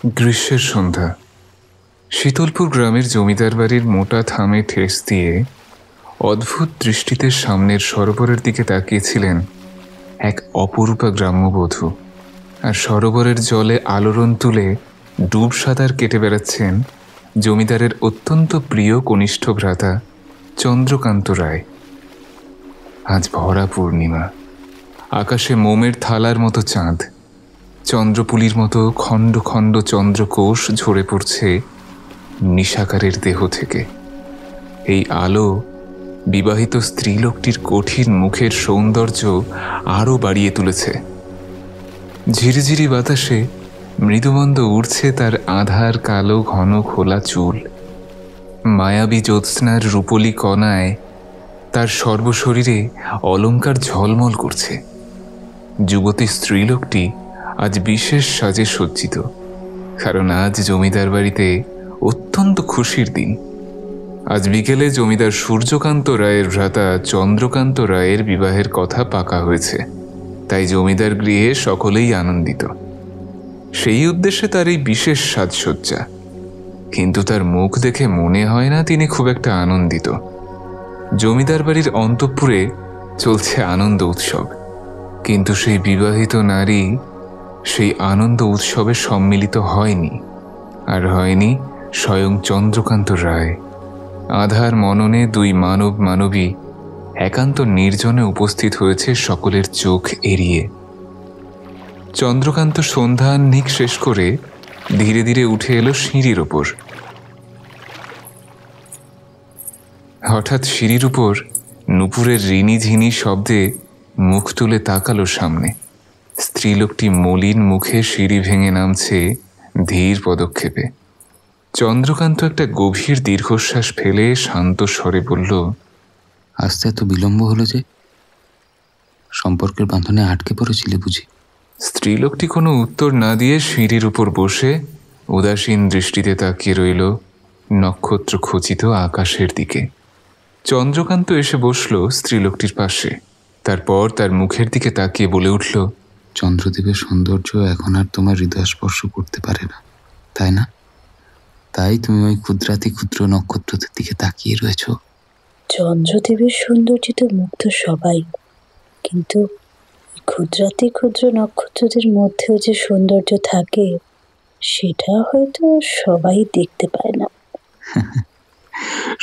গ্রীষ্মের সন্ধ্যা। শীতলপুর গ্রামের জমিদার বাড়ির মোটা থামে ঠেস দিয়ে অদ্ভুত দৃষ্টিতে সামনের সরোবরের দিকে তাকিয়েছিলেন এক অপরূপা গ্রাম্যবধূ। আর সরোবরের জলে আলোড়ন তুলে ডুব সাঁতার কেটে বেড়াচ্ছেন জমিদারের অত্যন্ত প্রিয় কনিষ্ঠ ভ্রাতা চন্দ্রকান্ত রায়। আজ ভরা পূর্ণিমা, আকাশে মোমের থালার মতো চাঁদ, চন্দ্রপুলির মতো খণ্ড খণ্ড চন্দ্রকোষ ঝরে পড়ছে নিশাকারের দেহ থেকে। এই আলো বিবাহিত স্ত্রীলোকটির কঠিন মুখের সৌন্দর্য আরও বাড়িয়ে তুলেছে। ঝিরিঝিরি বাতাসে মৃদুমন্দ উড়ছে তার আধার কালো ঘন খোলা চুল। মায়াবী জ্যোৎস্নার রূপলি কণায় তার সর্বশরীরে অলংকার ঝলমল করছে। যুবতী স্ত্রীলোকটি আজ বিশেষ সাজে সজ্জিত, কারণ আজ জমিদার বাড়িতে অত্যন্ত খুশির দিন। আজ বিকেলে জমিদার সূর্যকান্ত রায়ের ভ্রাতা চন্দ্রকান্ত রায়ের বিবাহের কথা পাকা হয়েছে, তাই জমিদার গৃহে সকলেই আনন্দিত। সেই উদ্দেশ্যে তার এই বিশেষ সাজসজ্জা, কিন্তু তার মুখ দেখে মনে হয় না তিনি খুব একটা আনন্দিত। জমিদার বাড়ির অন্তঃপুরে চলছে আনন্দ উৎসব, কিন্তু সেই বিবাহিত নারী সেই আনন্দ উৎসবে সম্মিলিত হয়নি। আর হয়নি স্বয়ং চন্দ্রকান্ত রায়। আধার মননে দুই মানব মানবী একান্ত নির্জনে উপস্থিত হয়েছে সকলের চোখ এড়িয়ে। চন্দ্রকান্ত সন্ধ্যাহ্নিক শেষ করে ধীরে ধীরে উঠে এলো সিঁড়ির ওপর। হঠাৎ সিঁড়ির উপর নুপুরের ঋণিঝিনি শব্দে মুখ তুলে তাকালো সামনে। স্ত্রীলোকটি মলিন মুখে সিঁড়ি ভেঙে নামছে ধীর পদক্ষেপে। চন্দ্রকান্ত একটা গভীর দীর্ঘশ্বাস ফেলে শান্ত স্বরে বলল, আসতে এত বিলম্ব হলো যে? সম্পর্কের বাঁধনে আটকে পড়েছিলে বুঝি? স্ত্রীলোকটি কোনো উত্তর না দিয়ে সিঁড়ির উপর বসে উদাসীন দৃষ্টিতে তাকিয়ে রইল নক্ষত্র খচিত আকাশের দিকে। চন্দ্রকান্ত এসে বসল স্ত্রীলোকটির পাশে। তারপর তার মুখের দিকে তাকিয়ে বলে উঠল, চন্দ্রদেবের সৌন্দর্য এখন আর তোমার হৃদয় স্পর্শ করতে পারে না, তাই না? তাই তুমি ওই ক্ষুদ্রাতি ক্ষুদ্র নক্ষত্রদের দিকে তাকিয়ে রয়েছ। চন্দ্রদেবের সৌন্দর্য তো মুগ্ধ সবাই, কিন্তু ক্ষুদ্রাতি ক্ষুদ্র নক্ষত্রদের মধ্যেও যে সৌন্দর্য থাকে সেটা হয়তো সবাই দেখতে পায় না।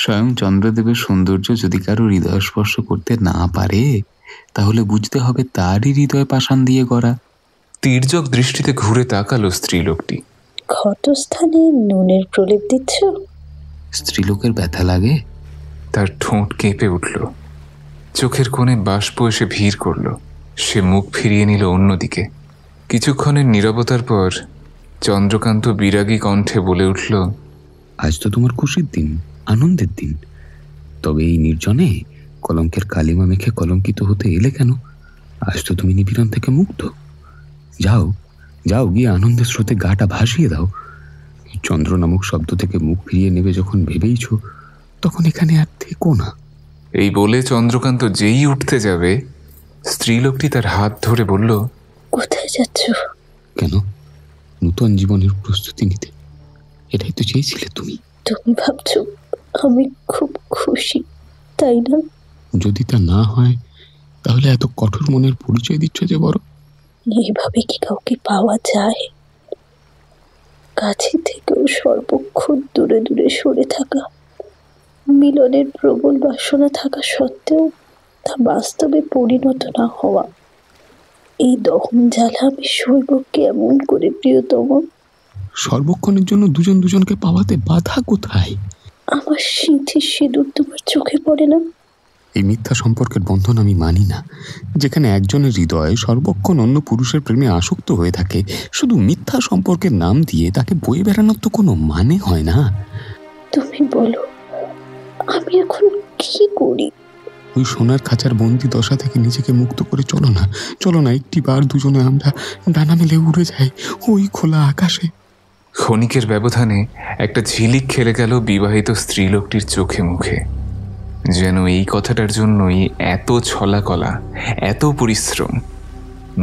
স্বয়ং চন্দ্রদেবের সৌন্দর্য যদি কারো হৃদয় স্পর্শ করতে না পারে, তাহলে বুঝতে হবে তারই হৃদয় পাষাণ দিয়ে গড়া। তীর্যক দৃষ্টিতে ঘুরে তাকালো স্ত্রীলোকটি। ক্ষতস্থানে নুনের প্রলেপ দিচ্ছ? স্ত্রীলোকের ব্যথা লাগে? তার ঠোঁট কেঁপে উঠল, চোখের কোণে বাষ্প এসে ভিড় করল। সে মুখ ফিরিয়ে নিল অন্যদিকে। কিছুক্ষণের নীরবতার পর চন্দ্রকান্ত বিরাগী কণ্ঠে বলে উঠল, আজ তো তোমার খুশির দিন, আনন্দের দিন, তবে এই নির্জনে কলঙ্কের কালিমা মেখে কলঙ্কিত হতে এলে কেন? আজ তো তুমি নিপীড়ন থেকে মুক্ত। যাও যাও, গিয়ে আনন্দের স্রোতে গাটা ভাসিয়ে দাও। চন্দ্র নামক শব্দ থেকে মুখ ফিরিয়ে নেবে যখন ভেবেইছ, তখন এখানে আর থেকো না। এই বলে চন্দ্রকান্ত যেই উঠতে যাবে, স্ত্রীলোকটি তার হাত ধরে বলল, কোথায় যাচ্ছ? কেন? নূতন জীবনের প্রস্তুতি নিতে। এটাই তো চেয়েছিলে তুমি। তুমি ভাবছো আমি খুব খুশি, তাই না? যদি তা না হয়, তাহলে এত কঠোর মনের পরিচয় দিচ্ছ যে বড়। এইভাবে কি কাউকে পাওয়া যায়? কাছে থেকেও সর্বক্ষণ দূরে দূরে সরে থাকা, মিলনের প্রবল বাসনা থাকা সত্ত্বেও তা বাস্তবে পরিণত না হওয়া, এই দহন জ্বালা আমি সইব কেমন করে প্রিয়তম? সর্বক্ষণের জন্য দুজন দুজনকে পাওয়াতে বাধা কোথায়? আমার সিঁথির সিঁদুর তোমার চোখে পড়ে না? এই মিথ্যা সম্পর্কের বন্ধন আমি মানি না, যেখানে একজনের হৃদয় সর্বক্ষণ অন্য পুরুষের প্রেমে আসক্ত হয়ে থাকে। শুধু মিথ্যা সম্পর্কের নাম দিয়ে তাকে বয়ে বেড়ানোর তো কোনো মানে হয় না। তুমি বলো, আমি এখন কি করি? ওই সোনার খাঁচার বন্দি দশা থেকে নিজেকে মুক্ত করে চলো না, চলো না, একটি বার দুজনে আমরা ডানা মেলে উড়ে যাই ওই খোলা আকাশে। ক্ষণিকের ব্যবধানে একটা ঝিলিক খেলে গেল বিবাহিত স্ত্রীলোকটির চোখে মুখে। যেন এই কথাটার জন্যই এত ছলাকলা, এত পরিশ্রম।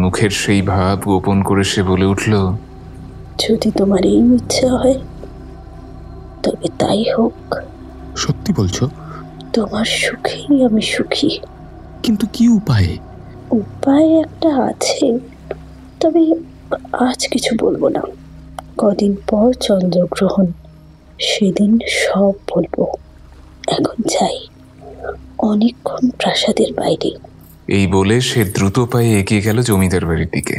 মুখের সেই ভাব গোপন করে সে বলে উঠল, যদি তোমার এই ইচ্ছা হয় তবে তাই হোক। সত্যি বলছো? তোমার সুখেই আমি সুখী। কিন্তু কি উপায়ে? উপায় একটা আছে, তবে আজ কিছু বলবো না। কদিন পর চন্দ্রগ্রহণ, সেদিন সব বলবো। এখন যাই, অনেকক্ষণ প্রাসাদের বাইরে। এই বলে সে দ্রুত পায়ে এগিয়ে গেল জমিদার বাড়ির দিকে।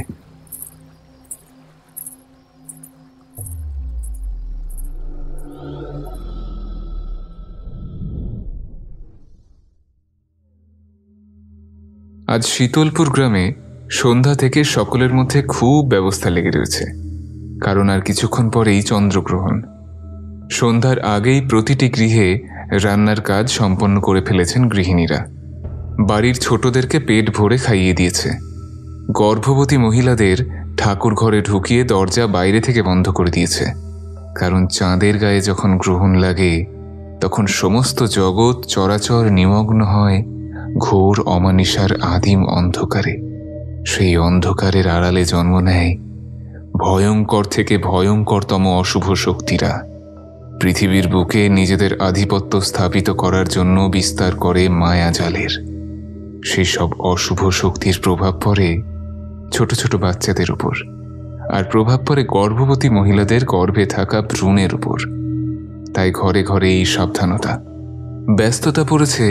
আজ শীতলপুর গ্রামে সন্ধ্যা থেকে সকলের মধ্যে খুব ব্যবস্থা লেগে রয়েছে, কারণ আর কিছুক্ষণ পরেই চন্দ্রগ্রহণ। সন্ধ্যার আগেই প্রতিটি গৃহে রান্নার কাজ সম্পন্ন করে ফেলেছেন গৃহিণীরা। বাড়ির ছোটদেরকে পেট ভরে খাইয়ে দিয়েছে। গর্ভবতী মহিলাদের ঠাকুর ঘরে ঢুকিয়ে দরজা বাইরে থেকে বন্ধ করে দিয়েছে, কারণ চাঁদের গায়ে যখন গ্রহণ লাগে তখন সমস্ত জগৎ চরাচর নিমগ্ন হয় ঘোর অমানিসার আদিম অন্ধকারে। সেই অন্ধকারের আড়ালে জন্ম নেয় ভয়ঙ্কর থেকে ভয়ঙ্করতম অশুভ শক্তিরা। পৃথিবীর বুকে নিজেদের আধিপত্য স্থাপিত করার জন্য বিস্তার করে মায়াজালের। সেই সব অশুভ শক্তির প্রভাব পড়ে ছোট ছোট বাচ্চাদের উপর, আর প্রভাব পড়ে গর্ভবতী মহিলাদের গর্ভে থাকা ভ্রূণের উপর। তাই ঘরে ঘরে এই সাবধানতা। ব্যস্ততা পড়েছে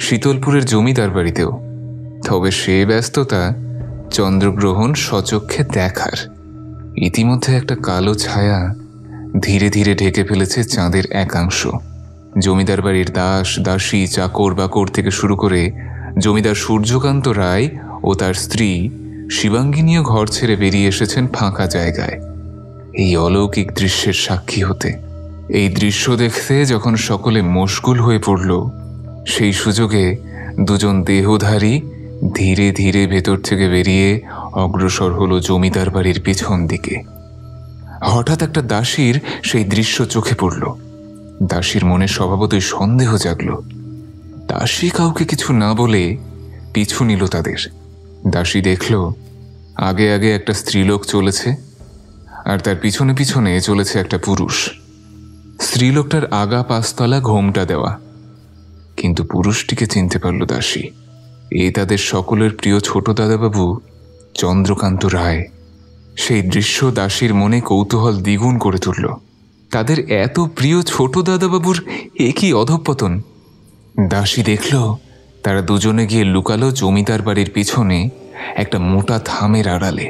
শীতলপুরের জমিদার বাড়িতেও, তবে সে ব্যস্ততা চন্দ্রগ্রহণ সচক্ষে দেখার। ইতিমধ্যে একটা কালো ছায়া ধীরে ধীরে ঢেকে ফেলেছে চাঁদের একাংশ। জমিদার বাড়ির দাস দাসী চাকর বাকর থেকে শুরু করে জমিদার সূর্যকান্ত রায় ও তার স্ত্রী শিবাঙ্গিনীও ঘর ছেড়ে বেরিয়ে এসেছেন ফাঁকা জায়গায় এই অলৌকিক দৃশ্যের সাক্ষী হতে। এই দৃশ্য দেখতে যখন সকলে মশগুল হয়ে পড়ল, সেই সুযোগে দুজন দেহধারী ধীরে ধীরে ভেতর থেকে বেরিয়ে অগ্রসর হলো জমিদার বাড়ির পিছন দিকে। হঠাৎ একটা দাসীর সেই দৃশ্য চোখে পড়ল। দাসীর মনে স্বভাবতই সন্দেহ জাগল। দাসী কাউকে কিছু না বলে পিছু নিল তাদের। দাসী দেখল আগে আগে একটা স্ত্রীলোক চলেছে, আর তার পিছনে পিছনে চলেছে একটা পুরুষ। স্ত্রীলোকটার আগা পাঁচতলা ঘোমটা দেওয়া, কিন্তু পুরুষটিকে চিনতে পারল দাসী। এ তাদের সকলের প্রিয় ছোট দাদাবাবু চন্দ্রকান্ত রায়। সেই দৃশ্য দাসীর মনে কৌতূহল দ্বিগুণ করে তুলল। তাদের এত প্রিয় ছোট দাদাবাবুর এ কি অধঃপতন! দাসী দেখল তারা দুজনে গিয়ে লুকালো জমিদার বাড়ির পিছনে একটা মোটা থামের আড়ালে।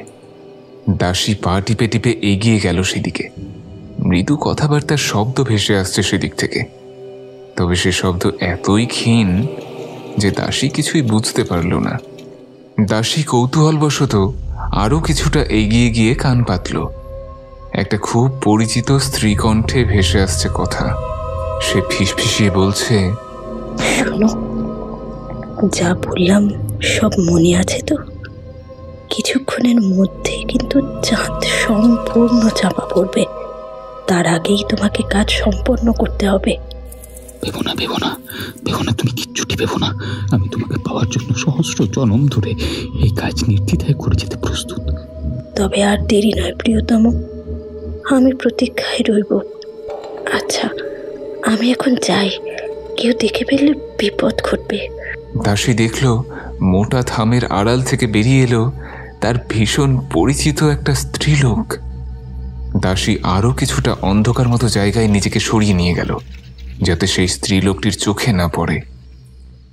দাসী পা টিপে টিপে এগিয়ে গেল সেদিকে। মৃদু কথাবার্তার শব্দ ভেসে আসছে সেদিক থেকে, তবে সে শব্দ এতই ক্ষীণ যে দাসী কিছুই বুঝতে পারল না। দাসী কৌতূহলবশত আরও কিছুটা এগিয়ে গিয়ে কান পাতল। একটা খুব পরিচিত স্ত্রী কণ্ঠে ভেসে আসছে কথা। সে ফিসফিসিয়ে বলছে, শোনো, যা বললাম সব মনে আছে তো? কিছুক্ষণের মধ্যে কিন্তু চাঁদ সম্পূর্ণ চাপা পড়বে। তার আগেই তোমাকে কাজ সম্পন্ন করতে হবে। ভেবো না, ভেবো না, ভেবো না, তুমি কিচ্ছুটি ভেবো না। আমি তোমাকে পাওয়ার জন্য সহস্র জনম ধরে এই কাজ নির্দ্বিধায় করে যেতে প্রস্তুত। তবে আর দেরি নয় প্রিয়তম, আমি প্রতীক্ষায় রইব। আচ্ছা, আমি এখন যাই, কেউ দেখে ফেললে বিপদ ঘটবে। দাসী দেখল মোটা থামের আড়াল থেকে বেরিয়ে এলো তার ভীষণ পরিচিত একটা স্ত্রীলোক। দাসী আরও কিছুটা অন্ধকার মতো জায়গায় নিজেকে সরিয়ে নিয়ে গেল, যাতে সেই স্ত্রীলোকটির চোখে না পড়ে।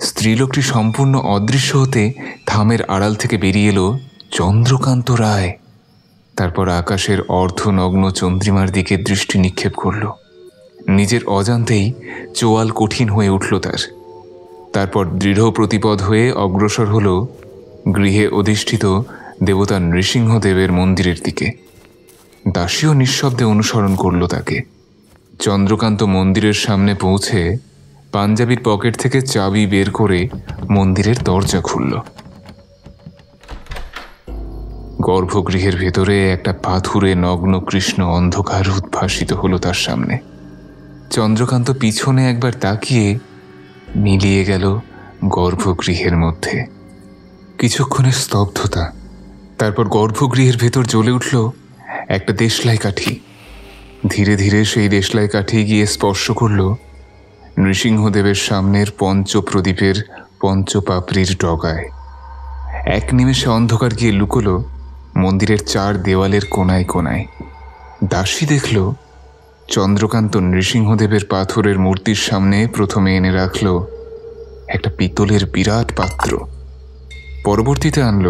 স্ত্রীলোকটি সম্পূর্ণ অদৃশ্য হতে থামের আড়াল থেকে বেরিয়ে এলো চন্দ্রকান্ত রায়। তারপর আকাশের অর্ধনগ্ন চন্দ্রিমার দিকে দৃষ্টি নিক্ষেপ করল। নিজের অজান্তেই চোয়াল কঠিন হয়ে উঠল তার। তারপর দৃঢ় প্রতিপদ হয়ে অগ্রসর হল গৃহে অধিষ্ঠিত দেবতা নৃসিংহদেবের মন্দিরের দিকে। দাসীও নিঃশব্দে অনুসরণ করল তাকে। চন্দ্রকান্ত মন্দিরের সামনে পৌঁছে পাঞ্জাবির পকেট থেকে চাবি বের করে মন্দিরের দরজা খুলল। গর্ভগৃহের ভেতরে একটা পাথুরে নগ্ন কৃষ্ণ অন্ধকার উদ্ভাসিত হলো তার সামনে। চন্দ্রকান্ত পিছনে একবার তাকিয়ে মিলিয়ে গেল গর্ভগৃহের মধ্যে। কিছুক্ষণের স্তব্ধতা, তারপর গর্ভগৃহের ভেতর জ্বলে উঠল একটা দেশলাই কাঠি। ধীরে ধীরে সেই দেশলাই কাঠি গিয়ে স্পর্শ করল নৃসিংহদেবের সামনের পঞ্চপ্রদীপের পঞ্চপাপড়ির ডগায়। এক নিমেষে অন্ধকার গিয়ে লুকোল মন্দিরের চার দেওয়ালের কোনায় কোনায়। দাসী দেখল চন্দ্রকান্ত নৃসিংহদেবের পাথরের মূর্তির সামনে প্রথমে এনে রাখল একটা পিতলের বিরাট পাত্র। পরবর্তীতে আনল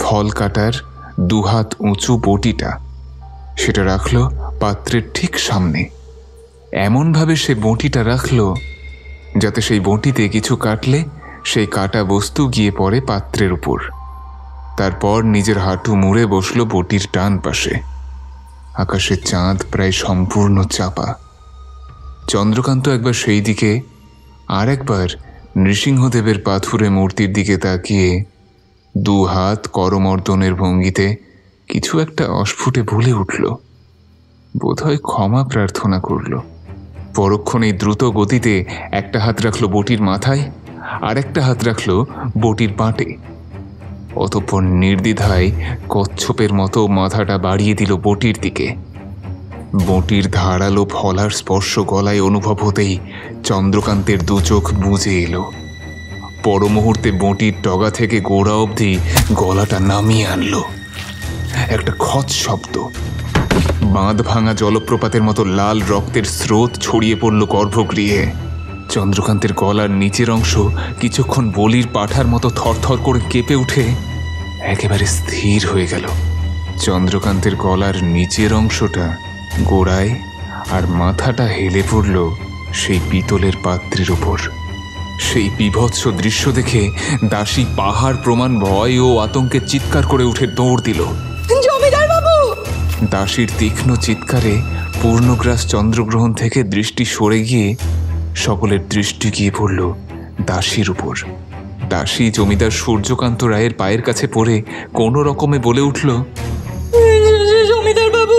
ফল কাটার দুহাত উঁচু বটিটা। সেটা রাখল পাত্রের ঠিক সামনে। এমনভাবে সে বটিটা রাখল যাতে সেই বটিতে কিছু কাটলে সেই কাটা বস্তু গিয়ে পড়ে পাত্রের উপর। তারপর নিজের হাঁটু মুড়ে বসল বটির ডান পাশে। আকাশে চাঁদ প্রায় সম্পূর্ণ চাপা। চন্দ্রকান্ত একবার সেই দিকে আর একবার নৃসিংহদেবের পাথুরে মূর্তির দিকে তাকিয়ে দু হাত করমর্দনের ভঙ্গিতে কিছু একটা অস্ফুটে বলে উঠল। বোধহয় ক্ষমা প্রার্থনা করল। পরক্ষণেই দ্রুত গতিতে একটা হাত রাখল বটির মাথায়, আর একটা হাত রাখল বটির পাটে। অতঃপর নির্দ্বিধায় কচ্ছপের মতো মাথাটা বাড়িয়ে দিল বটির দিকে। বটির ধারালো ফলার স্পর্শ গলায় অনুভব হতেই চন্দ্রকান্তের দু চোখ বুজে এলো। পর মুহূর্তে বটির ডগা থেকে গোড়া অবধি গলাটা নামিয়ে আনলো। একটা খচ শব্দ। বাঁধ ভাঙা জলপ্রপাতের মতো লাল রক্তের স্রোত ছড়িয়ে পড়ল গর্ভগৃহে। চন্দ্রকান্তের গলার নিচের অংশ কিছুক্ষণ বলির পাঠার মতো থরথর করে কেঁপে উঠে একেবারে স্থির হয়ে গেল। চন্দ্রকান্তের গলার নিচের অংশটা গোড়ায় আর মাথাটা হেলে পড়ল সেই পিতলের পাত্রের উপর। সেই বীভৎস দৃশ্য দেখে দাসী পাহাড় প্রমাণ ভয় ও আতঙ্কে চিৎকার করে উঠে দৌড় দিল। জমিদার বাবু! দাসীর তীক্ষ্ণ চিৎকারে পূর্ণগ্রাস চন্দ্রগ্রহণ থেকে দৃষ্টি সরে গিয়ে সকলের দৃষ্টি গিয়ে পড়ল দাসীর উপর। দাসী জমিদার সূর্যকান্ত রায়ের পায়ের কাছে পড়ে কোনো রকমে বলে উঠল, জমিদার বাবু,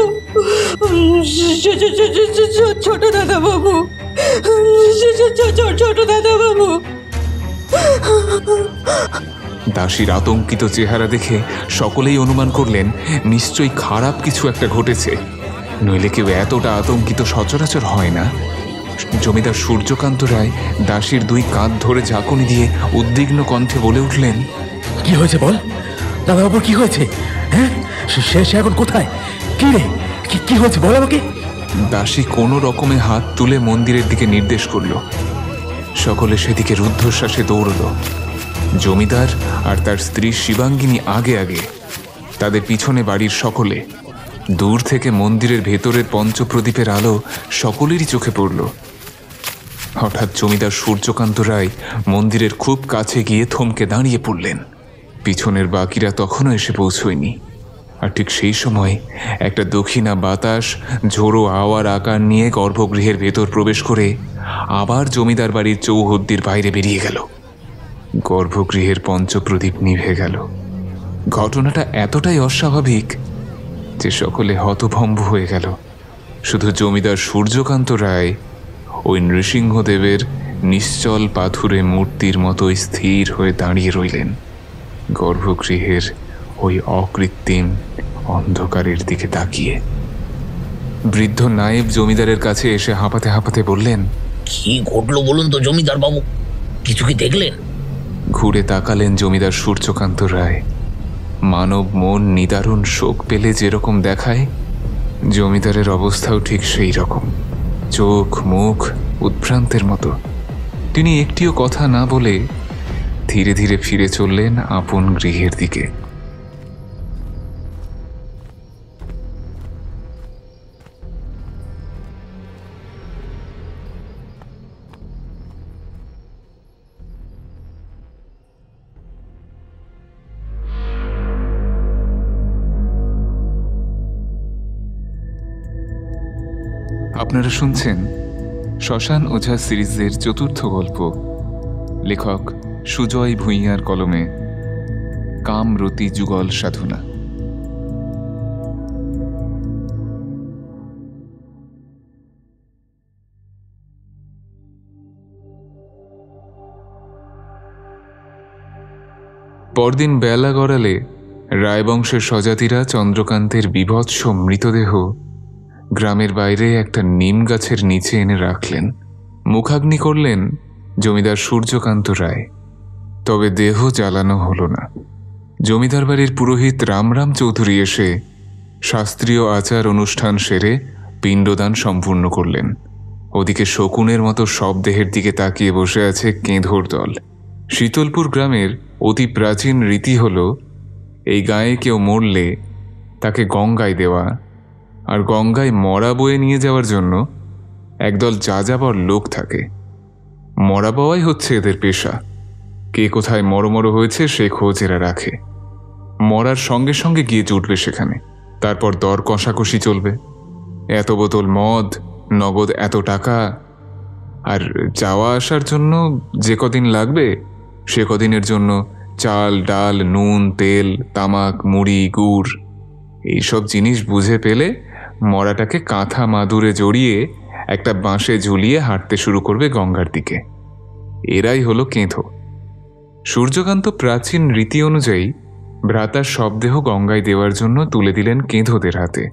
ছোট দাদা বাবু, ছোট দাদা বাবু। দাসীর আতঙ্কিত চেহারা দেখে সকলেই অনুমান করলেন নিশ্চয়ই খারাপ কিছু একটা ঘটেছে, নইলে কেউ এতটা আতঙ্কিত সচরাচর হয় না। জমিদার সূর্যকান্ত রায় দাসীর দুই কাঁধ ধরে ঝাঁকুনি দিয়ে উদ্বিগ্ন কণ্ঠে বলে উঠলেন, কি হয়েছে বল দাদা বাবুর, কি হয়েছে? হ্যাঁ, সে এখন কোথায়? কি রে, কি হয়েছে বল আমাকে। দাসী কোনো রকমে হাত তুলে মন্দিরের দিকে নির্দেশ করল। সকলে সেদিকে রুদ্ধশ্বাসে দৌড়ল। জমিদার আর তার স্ত্রী শিবাঙ্গিনী আগে আগে, তাদের পিছনে বাড়ির সকলে। দূর থেকে মন্দিরের ভেতরের পঞ্চপ্রদীপের আলো সকলেরই চোখে পড়ল। হঠাৎ জমিদার সূর্যকান্ত রায় মন্দিরের খুব কাছে গিয়ে থমকে দাঁড়িয়ে পড়লেন। পিছনের বাকিরা তখনও এসে পৌঁছয়নি। আর ঠিক সেই সময় একটা দক্ষিণা বাতাস ঝোড়ো হাওয়ার আকার নিয়ে গর্ভগৃহের ভেতর প্রবেশ করে আবার জমিদার বাড়ির চৌহদ্দির বাইরে বেরিয়ে গেল। গর্ভগৃহের পঞ্চপ্রদীপ নিভে গেল। ঘটনাটা এতটাই অস্বাভাবিক যে সকলে হতভম্ব হয়ে গেল। শুধু জমিদার সূর্যকান্ত রায় ওই নৃসিংহদেবের নিশ্চল পাথুরে মূর্তির মতো স্থির হয়ে দাঁড়িয়ে রইলেন গর্ভগৃহের ওই অকৃত্রিম অন্ধকারের দিকে তাকিয়ে। বৃদ্ধ নায়েব জমিদারের কাছে এসে হাঁপাতে হাঁপাতে বললেন, কি ঘটলো বলুন তো জমিদার বাবু, কিছু কি দেখলেন? ঘুরে তাকালেন জমিদার সূর্যকান্ত রায়। মানব মন নিদারুণ শোক পেলে যেরকম দেখায়, জমিদারের অবস্থাও ঠিক সেই রকম। চোখ মুখ উদ্ভ্রান্তের মতো। তিনি একটিও কথা না বলে ধীরে ধীরে ফিরে চললেন আপন গৃহের দিকে। আপনারা শুনছেন শ্মশান ওঝা সিরিজের চতুর্থ গল্প, লেখক সুজয় ভূঁইয়ার কলমে, কামরতি যুগল সাধনা। পরদিন বেলা গড়ালে রায়বংশের স্বজাতিরা চন্দ্রকান্তের বীভৎস মৃতদেহ গ্রামের বাইরে একটা নিম গাছের নিচে এনে রাখলেন। মুখাগ্নি করলেন জমিদার সূর্যকান্ত রায়। তবে দেহ জ্বালানো হল না। জমিদার বাড়ির পুরোহিত রামরাম চৌধুরী এসে শাস্ত্রীয় আচার অনুষ্ঠান সেরে পিণ্ডদান সম্পূর্ণ করলেন। ওদিকে শকুনের মতো সব দেহের দিকে তাকিয়ে বসে আছে কেঁধোর দল। শীতলপুর গ্রামের অতি প্রাচীন রীতি হল এই গায়ে কেউ মরলে তাকে গঙ্গায় দেওয়া, আর গঙ্গায় মরা বয়ে নিয়ে যাওয়ার জন্য একদল যাযাবর লোক থাকে। মরা বওয়াই হচ্ছে এদের পেশা। কে কোথায় মরমর হয়েছে সে খোঁজ এরা রাখে। মরার সঙ্গে সঙ্গে গিয়ে জুটবে সেখানে। তারপর দর কষাকষি চলবে। এত বোতল মদ, নগদ এত টাকা, আর যাওয়া আসার জন্য যে কদিন লাগবে সে কদিনের জন্য চাল, ডাল, নুন, তেল, তামাক, মুড়ি, গুড় এইসব জিনিস বুঝে পেলে মরাটাকে কাঁথা মাদুরে জড়িয়ে একটা বাঁশে ঝুলিয়ে হাঁটতে শুরু করবে গঙ্গার দিকে। এরাই হলো কেঁধো। সূর্যকান্ত প্রাচীন রীতি অনুযায়ী ভ্রাতার শবদেহ গঙ্গায় দেওয়ার জন্য তুলে দিলেন কেঁধোদের হাতে,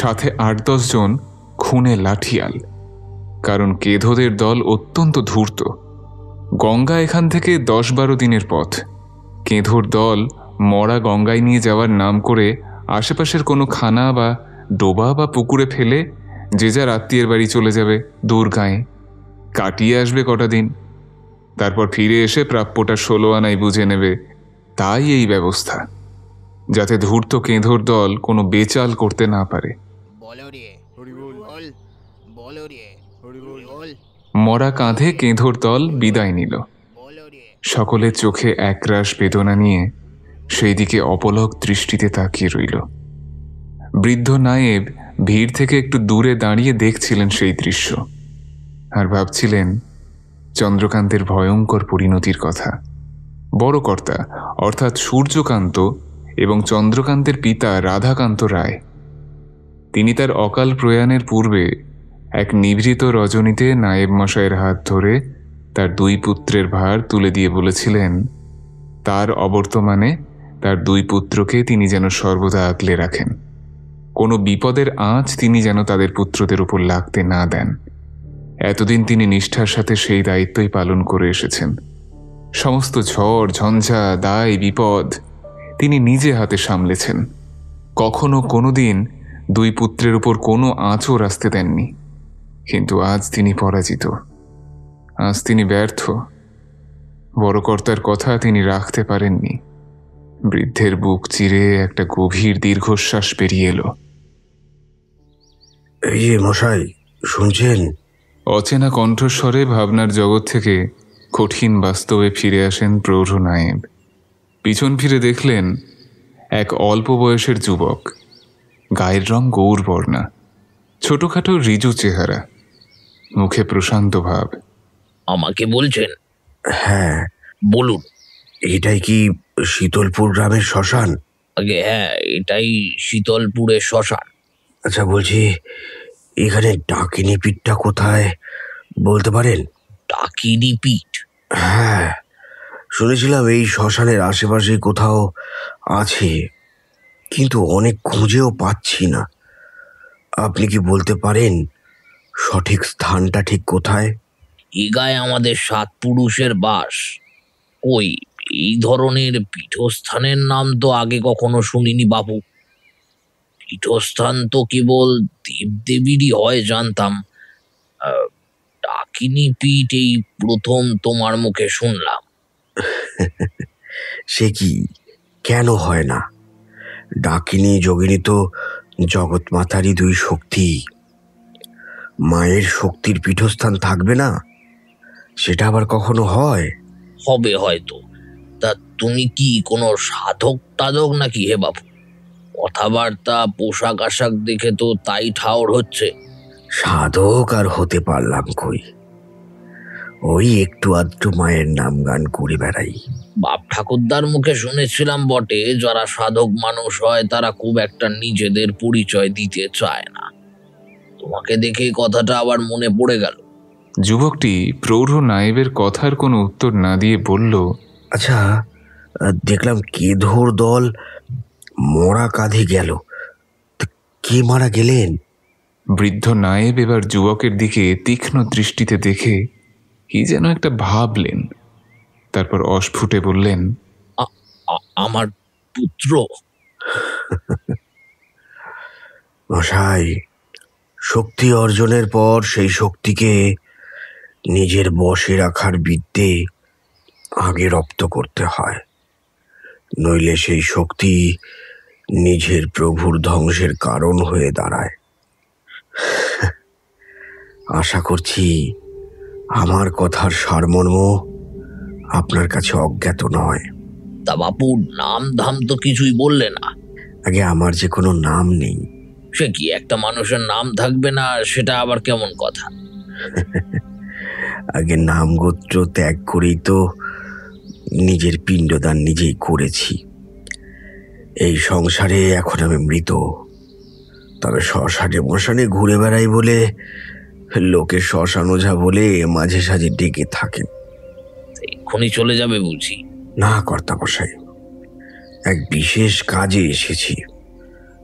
সাথে ৮-১০ জন খুনে লাঠিয়াল। কারণ কেঁধোদের দল অত্যন্ত ধূর্ত। গঙ্গা এখান থেকে ১০-১২ দিনের পথ। কেঁধোর দল মরা গঙ্গায় নিয়ে যাওয়ার নাম করে আশেপাশের কোনো খানা বা ডোবা বা পুকুরে ফেলে যে যার আত্মীয়ের বাড়ি চলে যাবে দূর গাঁয়ে, কাটিয়ে আসবে কটা দিন, তারপর ফিরে এসে প্রাপ্যটা ১৬ আনায় বুঝে নেবে। তাই এই ব্যবস্থা, যাতে ধূর্ত কেঁধোর দল কোনো বেচাল করতে না পারে। মরা কাঁধে কেঁধোর দল বিদায় নিল। সকলের চোখে একরাশ বেদনা নিয়ে সেই দিকে অপলক দৃষ্টিতে তাকিয়ে রইল। বৃদ্ধ নায়েব ভিড় থেকে একটু দূরে দাঁড়িয়ে দেখছিলেন সেই দৃশ্য, আর ভাবছিলেন চন্দ্রকান্তের ভয়ঙ্কর পরিণতির কথা। বড় কর্তা অর্থাৎ সূর্যকান্ত এবং চন্দ্রকান্তের পিতা রাধাকান্ত রায়, তিনি তার অকাল প্রয়াণের পূর্বে এক নিভৃত রজনীতে নায়েব মশাইয়ের হাত ধরে তার ২ পুত্রের ভার তুলে দিয়ে বলেছিলেন তার অবর্তমানে তার ২ পুত্রকে তিনি যেন সর্বদা আগলে রাখেন। কোনো বিপদের আঁচ তিনি যেন তাদের পুত্রদের উপর লাগতে না দেন। এতদিন তিনি নিষ্ঠার সাথে সেই দায়িত্বই পালন করে এসেছেন। সমস্ত ঝড়, ঝঞ্ঝা, দায়, বিপদ তিনি নিজে হাতে সামলেছেন। কখনো কোনোদিন ২ পুত্রের উপর কোনো আঁচও আসতে দেননি। কিন্তু আজ তিনি পরাজিত, আজ তিনি ব্যর্থ। বড় কর্তার কথা তিনি রাখতে পারেননি। বৃদ্ধের বুক চিরে একটা গভীর দীর্ঘশ্বাস বেরিয়ে এলো। এই যে মশাই, শুনছেন? অচেনা কণ্ঠস্বরে ভাবনার জগৎ থেকে কঠিন বাস্তবে ফিরে আসেন প্রৌঢ় নায়েব। পিছন ফিরে দেখলেন এক অল্প বয়সের যুবক, গায়ের রং গৌরবর্ণা, ছোটখাটো রিজু চেহারা, মুখে প্রশান্ত ভাব। আমাকে বলছেন? হ্যাঁ বলুন। এটাই কি শীতলপুর গ্রামের শ্মশান? আগে হ্যাঁ, এটাই শীতলপুরের শ্মশান। আচ্ছা, বলছি এখানে ডাকিনী পীঠটা কোথায় বলতে পারেন? ডাকিনী পীঠ? হ্যাঁ, শুনেছিলাম এই শ্মশানের আশেপাশে কোথাও আছে, কিন্তু অনেক খুঁজেও পাচ্ছি না। আপনি কি বলতে পারেন সঠিক স্থানটা ঠিক কোথায়? এ গায়ে আমাদের ৭ পুরুষের বাস। ওই এই ধরনের পীঠস্থানের নাম তো আগে কখনো শুনিনি বাবু। পীঠস্থান তো কেবল দেবদেবীরই হয় জানতাম। ডাকিনী পীঠ এই প্রথম তোমার মুখে শুনলাম। সে কি, কেন হয় না? ডাকিনী যোগিনী তো জগৎ মাতারই 2 শক্তি। মায়ের শক্তির পীঠস্থান থাকবে না? সেটা আবার কখনো হয়? হবে হয়তো। তা তুমি কি কোনো সাধক টাধক নাকি হে বাবু? কথাবার্তা, পোশাক আশাক দেখে তো তাই ঠাওর হচ্ছে। সাধক আর হতে পারলাম কই, ওই একটু আধটু মায়ের নাম গান করে বেড়াই। বাপ ঠাকুরদার মুখে শুনেছিলাম বটে, যারা সাধক মানুষ হয় তারা খুব একটা নিজেদের পরিচয় দিতে চায় না। তোমাকে দেখে কথাটা আবার মনে পড়ে গেল। যুবকটি প্রৌঢ় নায়েবের কথার কোনো উত্তর না দিয়ে বলল, আচ্ছা, দেখলাম কেধোর দল মরা কাঁধে গেল। কে মারা গেলেন? বৃদ্ধ নায়েব এবার যুবকের দিকে তীক্ষ্ণ দৃষ্টিতে দেখে কি যেন একটা ভাবলেন, তারপর অস্ফুটে বললেন, আমার পুত্র। মশাই, শক্তি অর্জনের পর সেই শক্তিকে নিজের বশে রাখার বিদ্যে আগে রপ্ত করতে হয়, নইলে সেই শক্তি নিজের প্রভুর ধ্বংসের কারণ হয়ে দাঁড়ায়। আশা করছি আমার কথার সারমর্ম আপনার কাছে অজ্ঞাত নয়। তা বাপু, নাম ধাম তো কিছুই বললে না। আগে আমার যে কোনো নাম নেই। সে কি, একটা মানুষের নাম থাকবে না, সেটা আবার কেমন কথা? আগে নাম গোত্র ত্যাগ করেই তো নিজের পিণ্ডদান নিজেই করেছি। এই সংসারে এখন আমি মৃত, তবে শ্মশানে মশানে ঘুরে বেড়াই বলে লোকে শ্মশান ওঝা বলে মাঝে সাঝে ডেকে থাকেন। এক্ষুনি চলে যাবে বুঝি? না কর্তামশাই, এক বিশেষ কাজে এসেছি,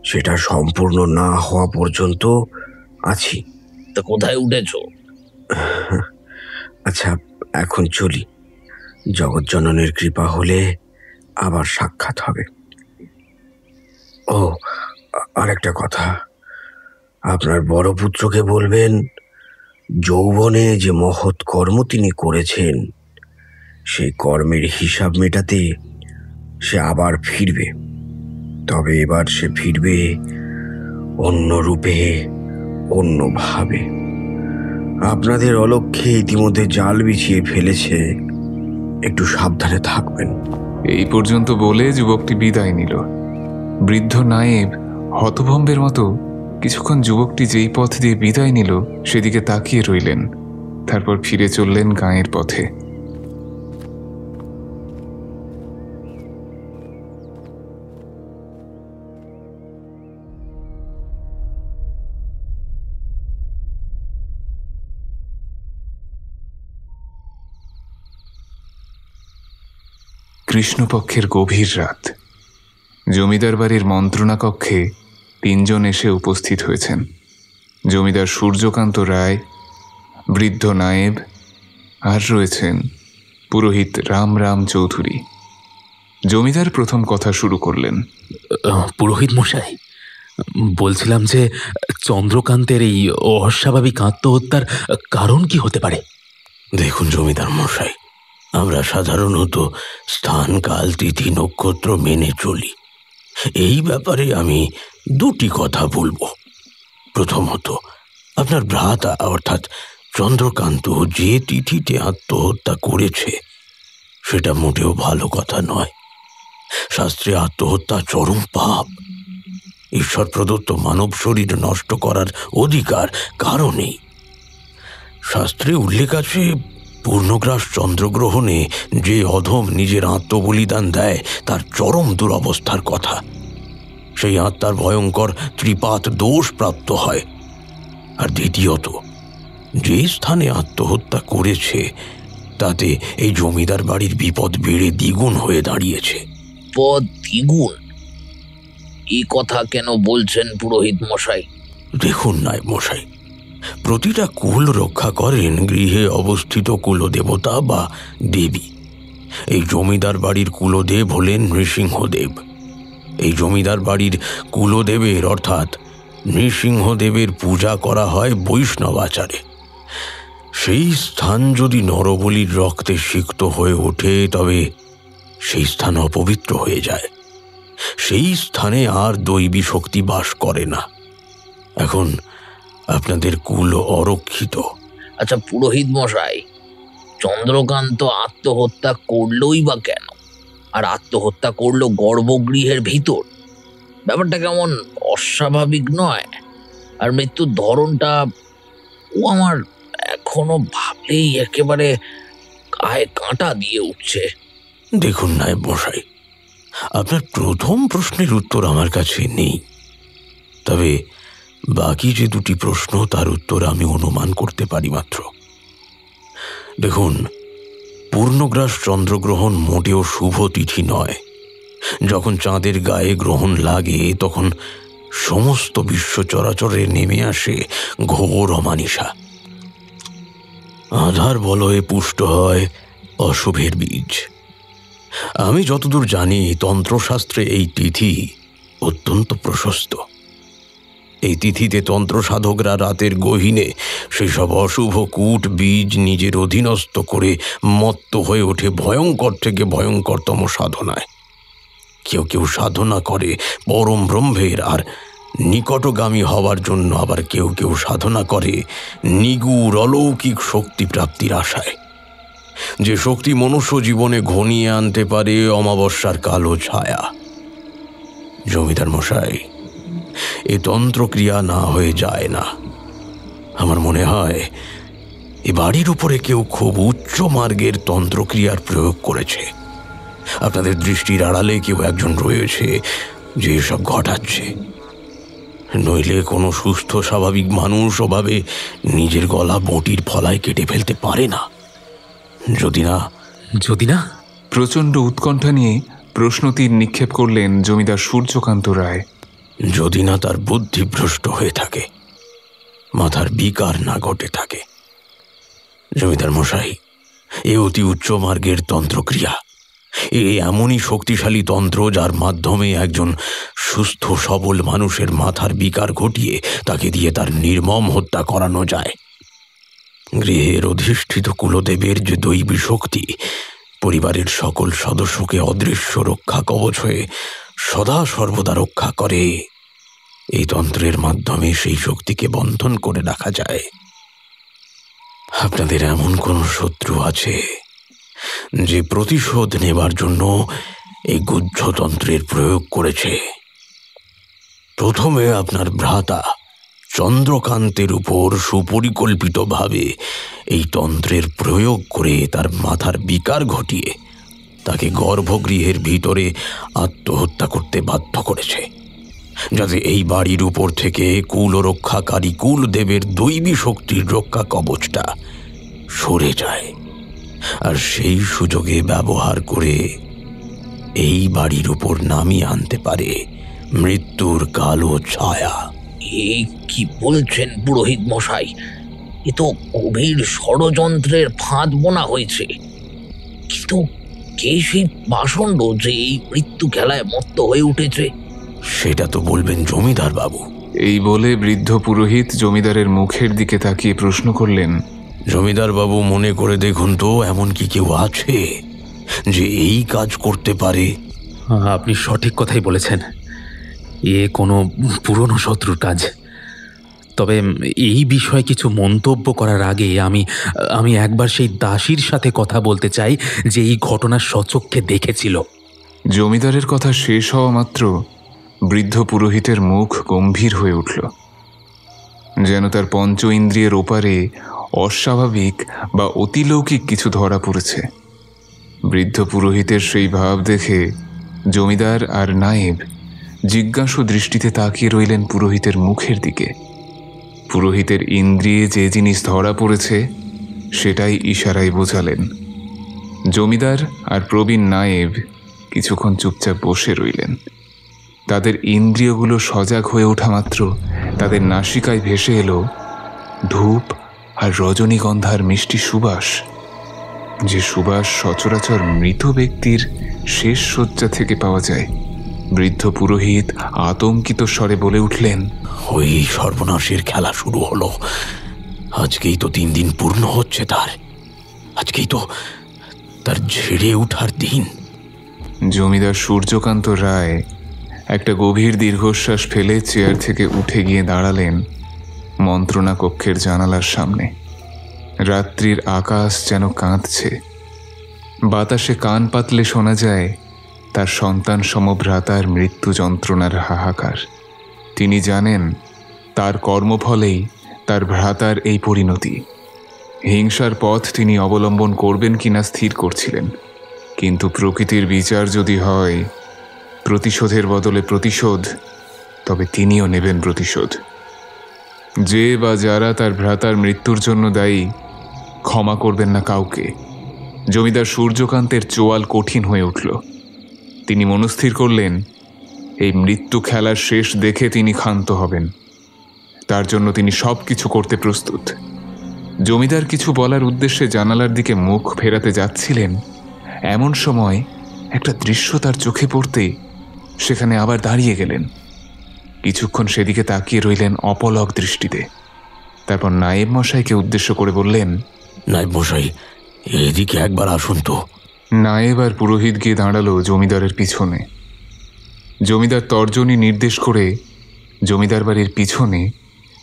সেটা সম্পূর্ণ না হওয়া পর্যন্ত আছি। তা কোথায় উঠেছ? আচ্ছা, এখন চলি, জগৎজননীর কৃপা হলে আবার সাক্ষাৎ হবে। ও, আরেকটা কথা, আপনার বড় পুত্রকে বলবেন, যৌবনে যে মহৎ কর্ম তিনি করেছেন সেই কর্মের হিসাব মেটাতে সে আবার ফিরবে। তবে এবার সে ফিরবে অন্য রূপে, অন্যভাবে। আপনাদের অলক্ষ্যে ইতিমধ্যে জাল বিছিয়ে ফেলেছে, একটু সাবধানে থাকবেন। এই পর্যন্ত বলে যুবকটি বিদায় নিল। বৃদ্ধ নায়েব হতভম্বের মতো কিছুক্ষণ যুবকটি যেই পথ দিয়ে বিদায় নিল সেদিকে তাকিয়ে রইলেন, তারপর ফিরে চললেন গাঁয়ের পথে। কৃষ্ণপক্ষের গভীর রাত। জমিদার বাড়ির মন্ত্রণা কক্ষে 3 জন এসে উপস্থিত হয়েছেন। জমিদার সূর্যকান্ত রায়, বৃদ্ধ নায়েব, আর রয়েছেন পুরোহিত রাম চৌধুরী। জমিদার প্রথম কথা শুরু করলেন। পুরোহিত মশাই, বলছিলাম যে চন্দ্রকান্তের এই অস্বাভাবিক আত্মহত্যার কারণ কি হতে পারে? দেখুন জমিদার মশাই, আমরা সাধারণত স্থান, কাল, তিথি, নক্ষত্র মেনে চলি। এই ব্যাপারে আমি 2টি কথা বলবো। প্রথমত, আপনার ভ্রাতা অর্থাৎ চন্দ্রকান্ত যে তিথিতে আত্মহত্যা করেছে সেটা মোটেও ভালো কথা নয়। শাস্ত্রে আত্মহত্যা চরম পাপ। ঈশ্বর প্রদত্ত মানব শরীর নষ্ট করার অধিকার কারো নেই। শাস্ত্রে উল্লেখ আছে, পূর্ণগ্রাস চন্দ্রগ্রহণে যে অধম নিজের আত্মবলিদান দেয় তার চরম দুরবস্থার কথা। সেই আত্মার ভয়ঙ্কর ত্রিপাত দোষ প্রাপ্ত হয়। আর দ্বিতীয়ত, যে স্থানে আত্মহত্যা করেছে তাতে এই জমিদার বাড়ির বিপদ বেড়ে দ্বিগুণ হয়ে দাঁড়িয়েছে। বিপদ দ্বিগুণ? এই কথা কেন বলছেন পুরোহিত মশাই? দেখুন নায়েব মশাই, প্রতিটা কুল রক্ষা করেন গৃহে অবস্থিত কুলদেবতা বা দেবী। এই জমিদার বাড়ির কুলদেব হলেন নৃসিংহদেব। এই জমিদার বাড়ির কুলদেবের অর্থাৎ নৃসিংহদেবের পূজা করা হয় বৈষ্ণব আচারে। সেই স্থান যদি নরবলির রক্তে সিক্ত হয়ে ওঠে তবে সেই স্থান অপবিত্র হয়ে যায়। সেই স্থানে আর দৈবী শক্তি বাস করে না। এখন আপনাদের কুল অরক্ষিত। আচ্ছা পুরোহিত মশাই, চন্দ্রকান্ত আত্মহত্যা করলই বা কেন? আর আত্মহত্যা করলো গর্ভগৃহের ভিতর। ব্যাপারটা কেমন অস্বাভাবিক নয়? আর মৃত্যুর ধরনটা, ও আমার এখনো ভাবলেই একেবারে গায়ে কাঁটা দিয়ে উঠছে। দেখুন নায়েব মশাই, আপনার প্রথম প্রশ্নের উত্তর আমার কাছে নেই, তবে বাকি যে 2টি প্রশ্ন তার উত্তর আমি অনুমান করতে পারি মাত্র। দেখুন, পূর্ণগ্রাস চন্দ্রগ্রহণ মোটেও শুভ তিথি নয়। যখন চাঁদের গায়ে গ্রহণ লাগে তখন সমস্ত বিশ্ব চরাচরে নেমে আসে ঘোর অমানিসা। আধার বলয়ে পুষ্ট হয় অশুভের বীজ। আমি যতদূর জানি তন্ত্রশাস্ত্রে এই তিথি অত্যন্ত প্রশস্ত। এই তিথিতে তন্ত্র সাধকরা রাতের গহীনে সেসব অশুভ কূট বীজ নিজের অধীনস্থ করে মত্ত হয়ে ওঠে ভয়ঙ্কর থেকে ভয়ঙ্করতম সাধনায়। কেউ কেউ সাধনা করে পরম ব্রহ্মের আর নিকটগামী হওয়ার জন্য, আবার কেউ কেউ সাধনা করে নিগুড় অলৌকিক শক্তি প্রাপ্তির আশায়, যে শক্তি মনুষ্য জীবনে ঘনিয়ে আনতে পারে অমাবস্যার কালো ছায়া। জমিদার মশাই, এ তন্ত্রক্রিয়া না হয়ে যায় না। আমার মনে হয় এ বাড়ির উপরে কেউ খুব উচ্চ মার্গের তন্ত্রক্রিয়ার প্রয়োগ করেছে। আপনাদের দৃষ্টির আড়ালে কেউ একজন রয়েছে যে এসব ঘটাচ্ছে। নইলে কোনো সুস্থ স্বাভাবিক মানুষ ওভাবে নিজের গলা বটির ফলায় কেটে ফেলতে পারে না। যদি না প্রচণ্ড উৎকণ্ঠা নিয়ে প্রশ্নতীর নিক্ষেপ করলেন জমিদার সূর্যকান্ত রায়। যদি না তার বুদ্ধি ভ্রষ্ট হয়ে থাকে, মাথার বিকার না ঘটে থাকে। জমিদার মশাই, এ অতি উচ্চ মার্গের তন্ত্রক্রিয়া, এ এমনই শক্তিশালী তন্ত্র যার মাধ্যমে একজন সুস্থ সবল মানুষের মাথার বিকার ঘটিয়ে তাকে দিয়ে তার নির্মম হত্যা করানো যায়। গৃহের অধিষ্ঠিত কুলদেবের যে দৈবী শক্তি পরিবারের সকল সদস্যকে অদৃশ্য রক্ষা কবচ হয়ে সদা সর্বদা রক্ষা করে, এই তন্ত্রের মাধ্যমে সেই শক্তিকে বন্ধন করে রাখা যায়। আপনাদের এমন কোন শত্রু আছে যে প্রতিশোধ নেবার জন্য এই গুহ্যতন্ত্রের প্রয়োগ করেছে? প্রথমে আপনার ভ্রাতা চন্দ্রকান্তের উপর সুপরিকল্পিতভাবে এই তন্ত্রের প্রয়োগ করে তার মাথার বিকার ঘটিয়ে তাকে গর্ভগৃহের ভিতরে আত্মহত্যা করতে বাধ্য করেছে, যাতে এই বাড়ির উপর থেকে কুলরক্ষাকারী কুলদেবের দৈবী শক্তির রক্ষা কবচটা সরে যায়, আর সেই সুযোগে ব্যবহার করে এই বাড়ির উপর নামিয়ে আনতে পারে মৃত্যুর কালো ছায়া। এ কি বলছেন পুরোহিত মশাই? এ তো গভীর ষড়যন্ত্রের ফাঁদ বোনা হয়েছে। কিন্তু কে সেই পাষণ্ড যে এই মৃত্যু খেলায় মত্ত হয়ে উঠেছে? সেটা তো বলবেন জমিদার বাবু। এই বলে বৃদ্ধ পুরোহিত জমিদারের মুখের দিকে তাকিয়ে প্রশ্ন করলেন, জমিদার বাবু, মনে করে দেখুন তো, এমন কি কেউ আছে যে এই কাজ করতে পারে? আপনি সঠিক কথাই বলেছেন, এ কোনো পুরনো শত্রুর কাজ। তবে এই বিষয়ে কিছু মন্তব্য করার আগে আমি একবার সেই দাসীর সাথে কথা বলতে চাই যে এই ঘটনার সচক্ষে দেখেছিল। জমিদারের কথা শেষ হওয়া মাত্র বৃদ্ধ পুরোহিতের মুখ গম্ভীর হয়ে উঠল, যেন তার পঞ্চ ইন্দ্রিয়ের ওপারে অস্বাভাবিক বা অতিলৌকিক কিছু ধরা পড়েছে। বৃদ্ধ পুরোহিতের সেই ভাব দেখে জমিদার আর নায়েব জিজ্ঞাসু দৃষ্টিতে তাকিয়ে রইলেন পুরোহিতের মুখের দিকে। পুরোহিতের ইন্দ্রিয়ে যে জিনিস ধরা পড়েছে সেটাই ইশারায় বোঝালেন। জমিদার আর প্রবীণ নায়েব কিছুক্ষণ চুপচাপ বসে রইলেন। তাদের ইন্দ্রিয়গুলো সজাগ হয়ে ওঠা মাত্র তাদের নাসিকায় ভেসে এলো ধূপ আর রজনীগন্ধার মিষ্টি সুবাস, যে সুবাস সচরাচর মৃত ব্যক্তির শেষ শয্যা থেকে পাওয়া যায়। বৃদ্ধ পুরোহিত আতঙ্কিত স্বরে বলে উঠলেন, ওই সর্বনাশের খেলা শুরু হলো। আজকেই তো 3 দিন পূর্ণ হচ্ছে তার। আজকেই তো তার ঝেড়ে ওঠার দিন। জমিদার সূর্যকান্ত রায় একটা গভীর দীর্ঘশ্বাস ফেলে চেয়ার থেকে উঠে গিয়ে দাঁড়ালেন মন্ত্রণা কক্ষের জানালার সামনে। রাত্রির আকাশ যেন কাঁদছে। বাতাসে কান পাতলে শোনা যায় তার সন্তান সমভ্রাতার মৃত্যু যন্ত্রণার হাহাকার। তিনি জানেন তার কর্মফলেই তার ভ্রাতার এই পরিণতি। হিংসার পথ তিনি অবলম্বন করবেন কিনা স্থির করছিলেন, কিন্তু প্রকৃতির বিচার যদি হয় প্রতিশোধের বদলে প্রতিশোধ, তবে তিনিও নেবেন প্রতিশোধ। যে বা যারা তার ভ্রাতার মৃত্যুর জন্য দায়ী ক্ষমা করবেন না কাউকে। জমিদার সূর্যকান্তের চোয়াল কঠিন হয়ে উঠল। তিনি মনস্থির করলেন এই মৃত্যু খেলার শেষ দেখে তিনি ক্ষান্ত হবেন। তার জন্য তিনি সব কিছু করতে প্রস্তুত। জমিদার কিছু বলার উদ্দেশ্যে জানালার দিকে মুখ ফেরাতে যাচ্ছিলেন, এমন সময় একটা দৃশ্য তার চোখে পড়তেই সেখানে আবার দাঁড়িয়ে গেলেন। কিছুক্ষণ সেদিকে তাকিয়ে রইলেন অপলক দৃষ্টিতে। তারপর নায়েব মশাইকে উদ্দেশ্য করে বললেন, নায়েব মশাই, এদিকে একবার আসুন তো। নায়েব আর পুরোহিত গিয়ে দাঁড়ালো জমিদারের পিছনে। জমিদার তর্জনী নির্দেশ করে জমিদার বাড়ির পিছনে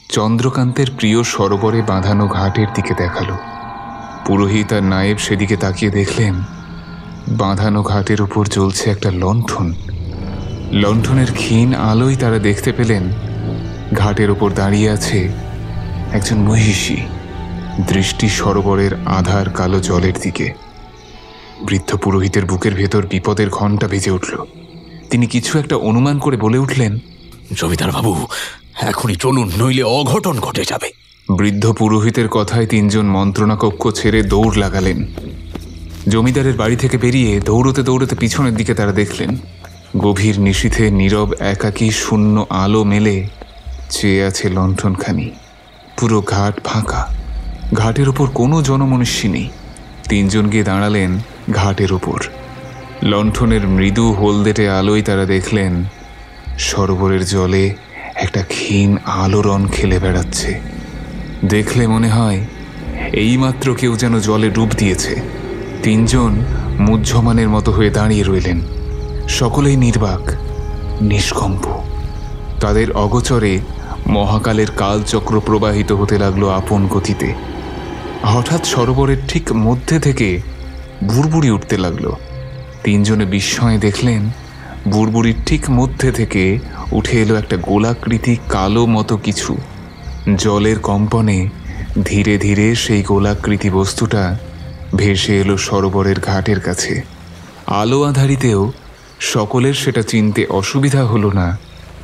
চন্দ্রকান্তের প্রিয় সরোবরে বাঁধানো ঘাটের দিকে দেখালো। পুরোহিত আর নায়েব সেদিকে তাকিয়ে দেখলেন বাঁধানো ঘাটের উপর জ্বলছে একটা লণ্ঠন। লণ্ঠনের ক্ষীণ আলোয় তারা দেখতে পেলেন ঘাটের ওপর দাঁড়িয়ে আছে একজন মহিষী, দৃষ্টি সরোবরের আধার কালো জলের দিকে। বৃদ্ধ পুরোহিতের বুকের ভেতর বিপদের ঘণ্টা বেজে উঠল। তিনি কিছু একটা অনুমান করে বলে উঠলেন, জমিদার বাবু, এখনই চলুন, নইলে অঘটন ঘটে যাবে। বৃদ্ধ পুরোহিতের কথায় তিনজন মন্ত্রণা কক্ষ ছেড়ে দৌড় লাগালেন। জমিদারের বাড়ি থেকে বেরিয়ে দৌড়তে দৌড়তে পিছনের দিকে তারা দেখলেন গভীর নিশীথে নীরব একাকী শূন্য আলো মেলে চেয়ে আছে লণ্ঠনখানি। পুরো ঘাট ফাঁকা, ঘাটের ওপর কোনো জনমনুষ্যী নেই। তিনজন গিয়ে দাঁড়ালেন ঘাটের ওপর। লণ্ঠনের মৃদু হলদেটে আলোয় তারা দেখলেন সরোবরের জলে একটা ক্ষীণ আলোড়ন খেলে বেড়াচ্ছে। দেখলে মনে হয় এইমাত্র কেউ যেন জলে ডুব দিয়েছে। তিনজন মুহ্যমানের মতো হয়ে দাঁড়িয়ে রইলেন, সকলেই নির্বাক, নিষ্কম্প। তাদের অগোচরে মহাকালের কালচক্র প্রবাহিত হতে লাগলো আপন গতিতে। হঠাৎ সরোবরের ঠিক মধ্যে থেকে বুড়বুড়ি উঠতে লাগলো। তিনজনে বিস্ময়ে দেখলেন বুড়বুড়ির ঠিক মধ্যে থেকে উঠে এলো একটা গোলাকৃতি কালো মতো কিছু। জলের কম্পনে ধীরে ধীরে সেই গোলাকৃতি বস্তুটা ভেসে এলো সরোবরের ঘাটের কাছে। আলো আধারিতেও সকলের সেটা চিনতে অসুবিধা হলো না,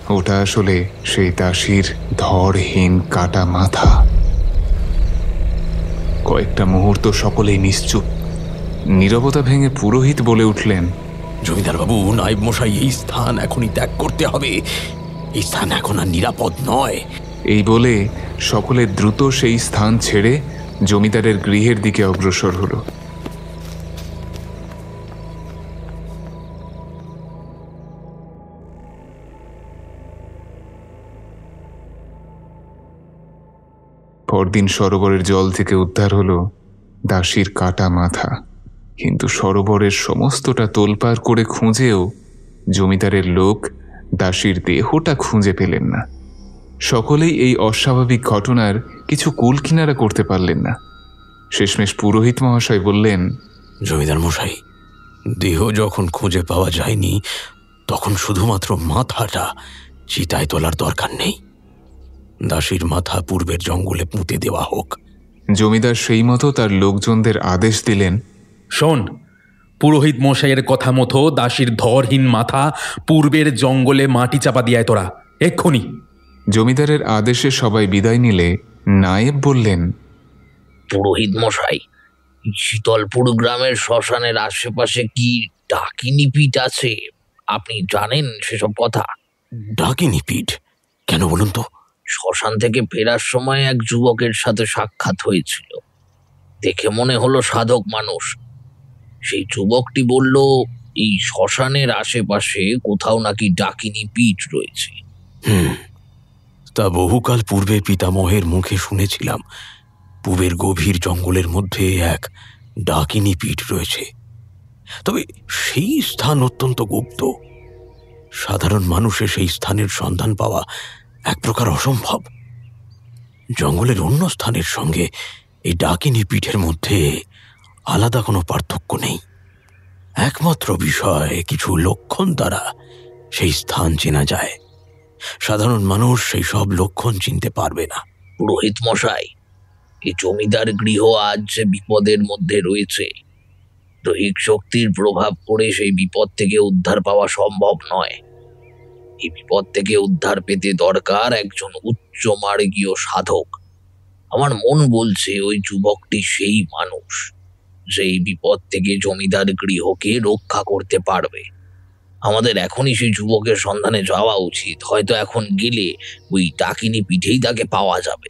ওটা আসলে সেই দাসীর ধড়হীন কাটা মাথা। কয়েকটা মুহূর্ত সকলেই নিশ্চুপ। নীরবতা ভেঙে পুরোহিত বলে উঠলেন, জমিদার বাবু, নায়েব মশাই, এই স্থান এখনই ত্যাগ করতে হবে। এই স্থান এখন আর নিরাপদ নয়। এই বলে সকলে দ্রুত সেই স্থান ছেড়ে জমিদারের গৃহের দিকে অগ্রসর হলো। পরদিন সরোবরের জল থেকে উদ্ধার হলো দাসীর কাটা মাথা। কিন্তু সরোবরের সমস্তটা তোলপাড় করে খুঁজেও জমিদারের লোক দাসীর দেহটা খুঁজে পেলেন না। সকলেই এই অস্বাভাবিক ঘটনার কিছু কুল কিনারা করতে পারলেন না। শেষমেশ পুরোহিত মহাশয় বললেন, জমিদার মশাই, দেহ যখন খুঁজে পাওয়া যায়নি তখন শুধুমাত্র মাথাটা চিতায় তোলার দরকার নেই। দাসীর মাথা পূর্বের জঙ্গলে পুঁতে দেওয়া হোক। জমিদার সেই মতো তার লোকজনদের আদেশ দিলেন, শোন, পুরোহিত মশাইয়ের কথা মতো দাসীর ধরহীন মাথা পূর্বের জঙ্গলে মাটি চাপা দিয়ায় তোরা এক্ষুনি। জমিদারের আদেশে সবাই বিদায় নিলে নায়েব বললেন, পুরোহিত মশাই, শীতলপুর গ্রামের শ্মশানের আশেপাশে কি ডাকিনী পীঠ আছে? আপনি জানেন সেসব কথা? ডাকিনী পীঠ? কেন বলুন তো? শ্মশান থেকে ফেরার সময় এক যুবকের সাথে সাক্ষাৎ হয়েছিল। দেখে মনে হলো সাধক মানুষ। সেই যুবকটি বলল এই শ্মশানের আশেপাশে কোথাও নাকি ডাকিনী পীঠ রয়েছে। তা বহুকাল পূর্বে পিতামহের মুখে শুনেছিলাম পূবের গভীর জঙ্গলের মধ্যে এক ডাকিনী পীঠ রয়েছে। তবে সেই স্থান অত্যন্ত গুপ্ত। সাধারণ মানুষের সেই স্থানের সন্ধান পাওয়া এক প্রকার অসম্ভব। জঙ্গলের অন্য স্থানের সঙ্গে এই ডাকিনী পীঠের মধ্যে আলাদা কোনো পার্থক্য নেই। একমাত্র বিষয়, কিছু লক্ষণ দ্বারা সেই স্থান চেনা যায়। সাধারণ মানুষ সেই সব লক্ষণ চিনতে পারবে না। পুরোহিত মশাই, এই জমিদার গৃহ আজ যে বিপদের মধ্যে রয়েছে, দৈহিক শক্তির প্রভাব পড়ে সেই বিপদ থেকে উদ্ধার পাওয়া সম্ভব নয়। এই বিপদ থেকে উদ্ধার পেতে দরকার একজন উচ্চ মার্গীয় সাধক। আমার মন বলছে ওই যুবকটি সেই মানুষ। সেই বিপদ থেকে জমিদার গৃহকে রক্ষা করতে পারবে। আমাদের এখনই সেই যুবকের সন্ধানে যাওয়া উচিত। হয়তো এখন গেলে ওই ডাকিনী পিঠেই তাকে পাওয়া যাবে।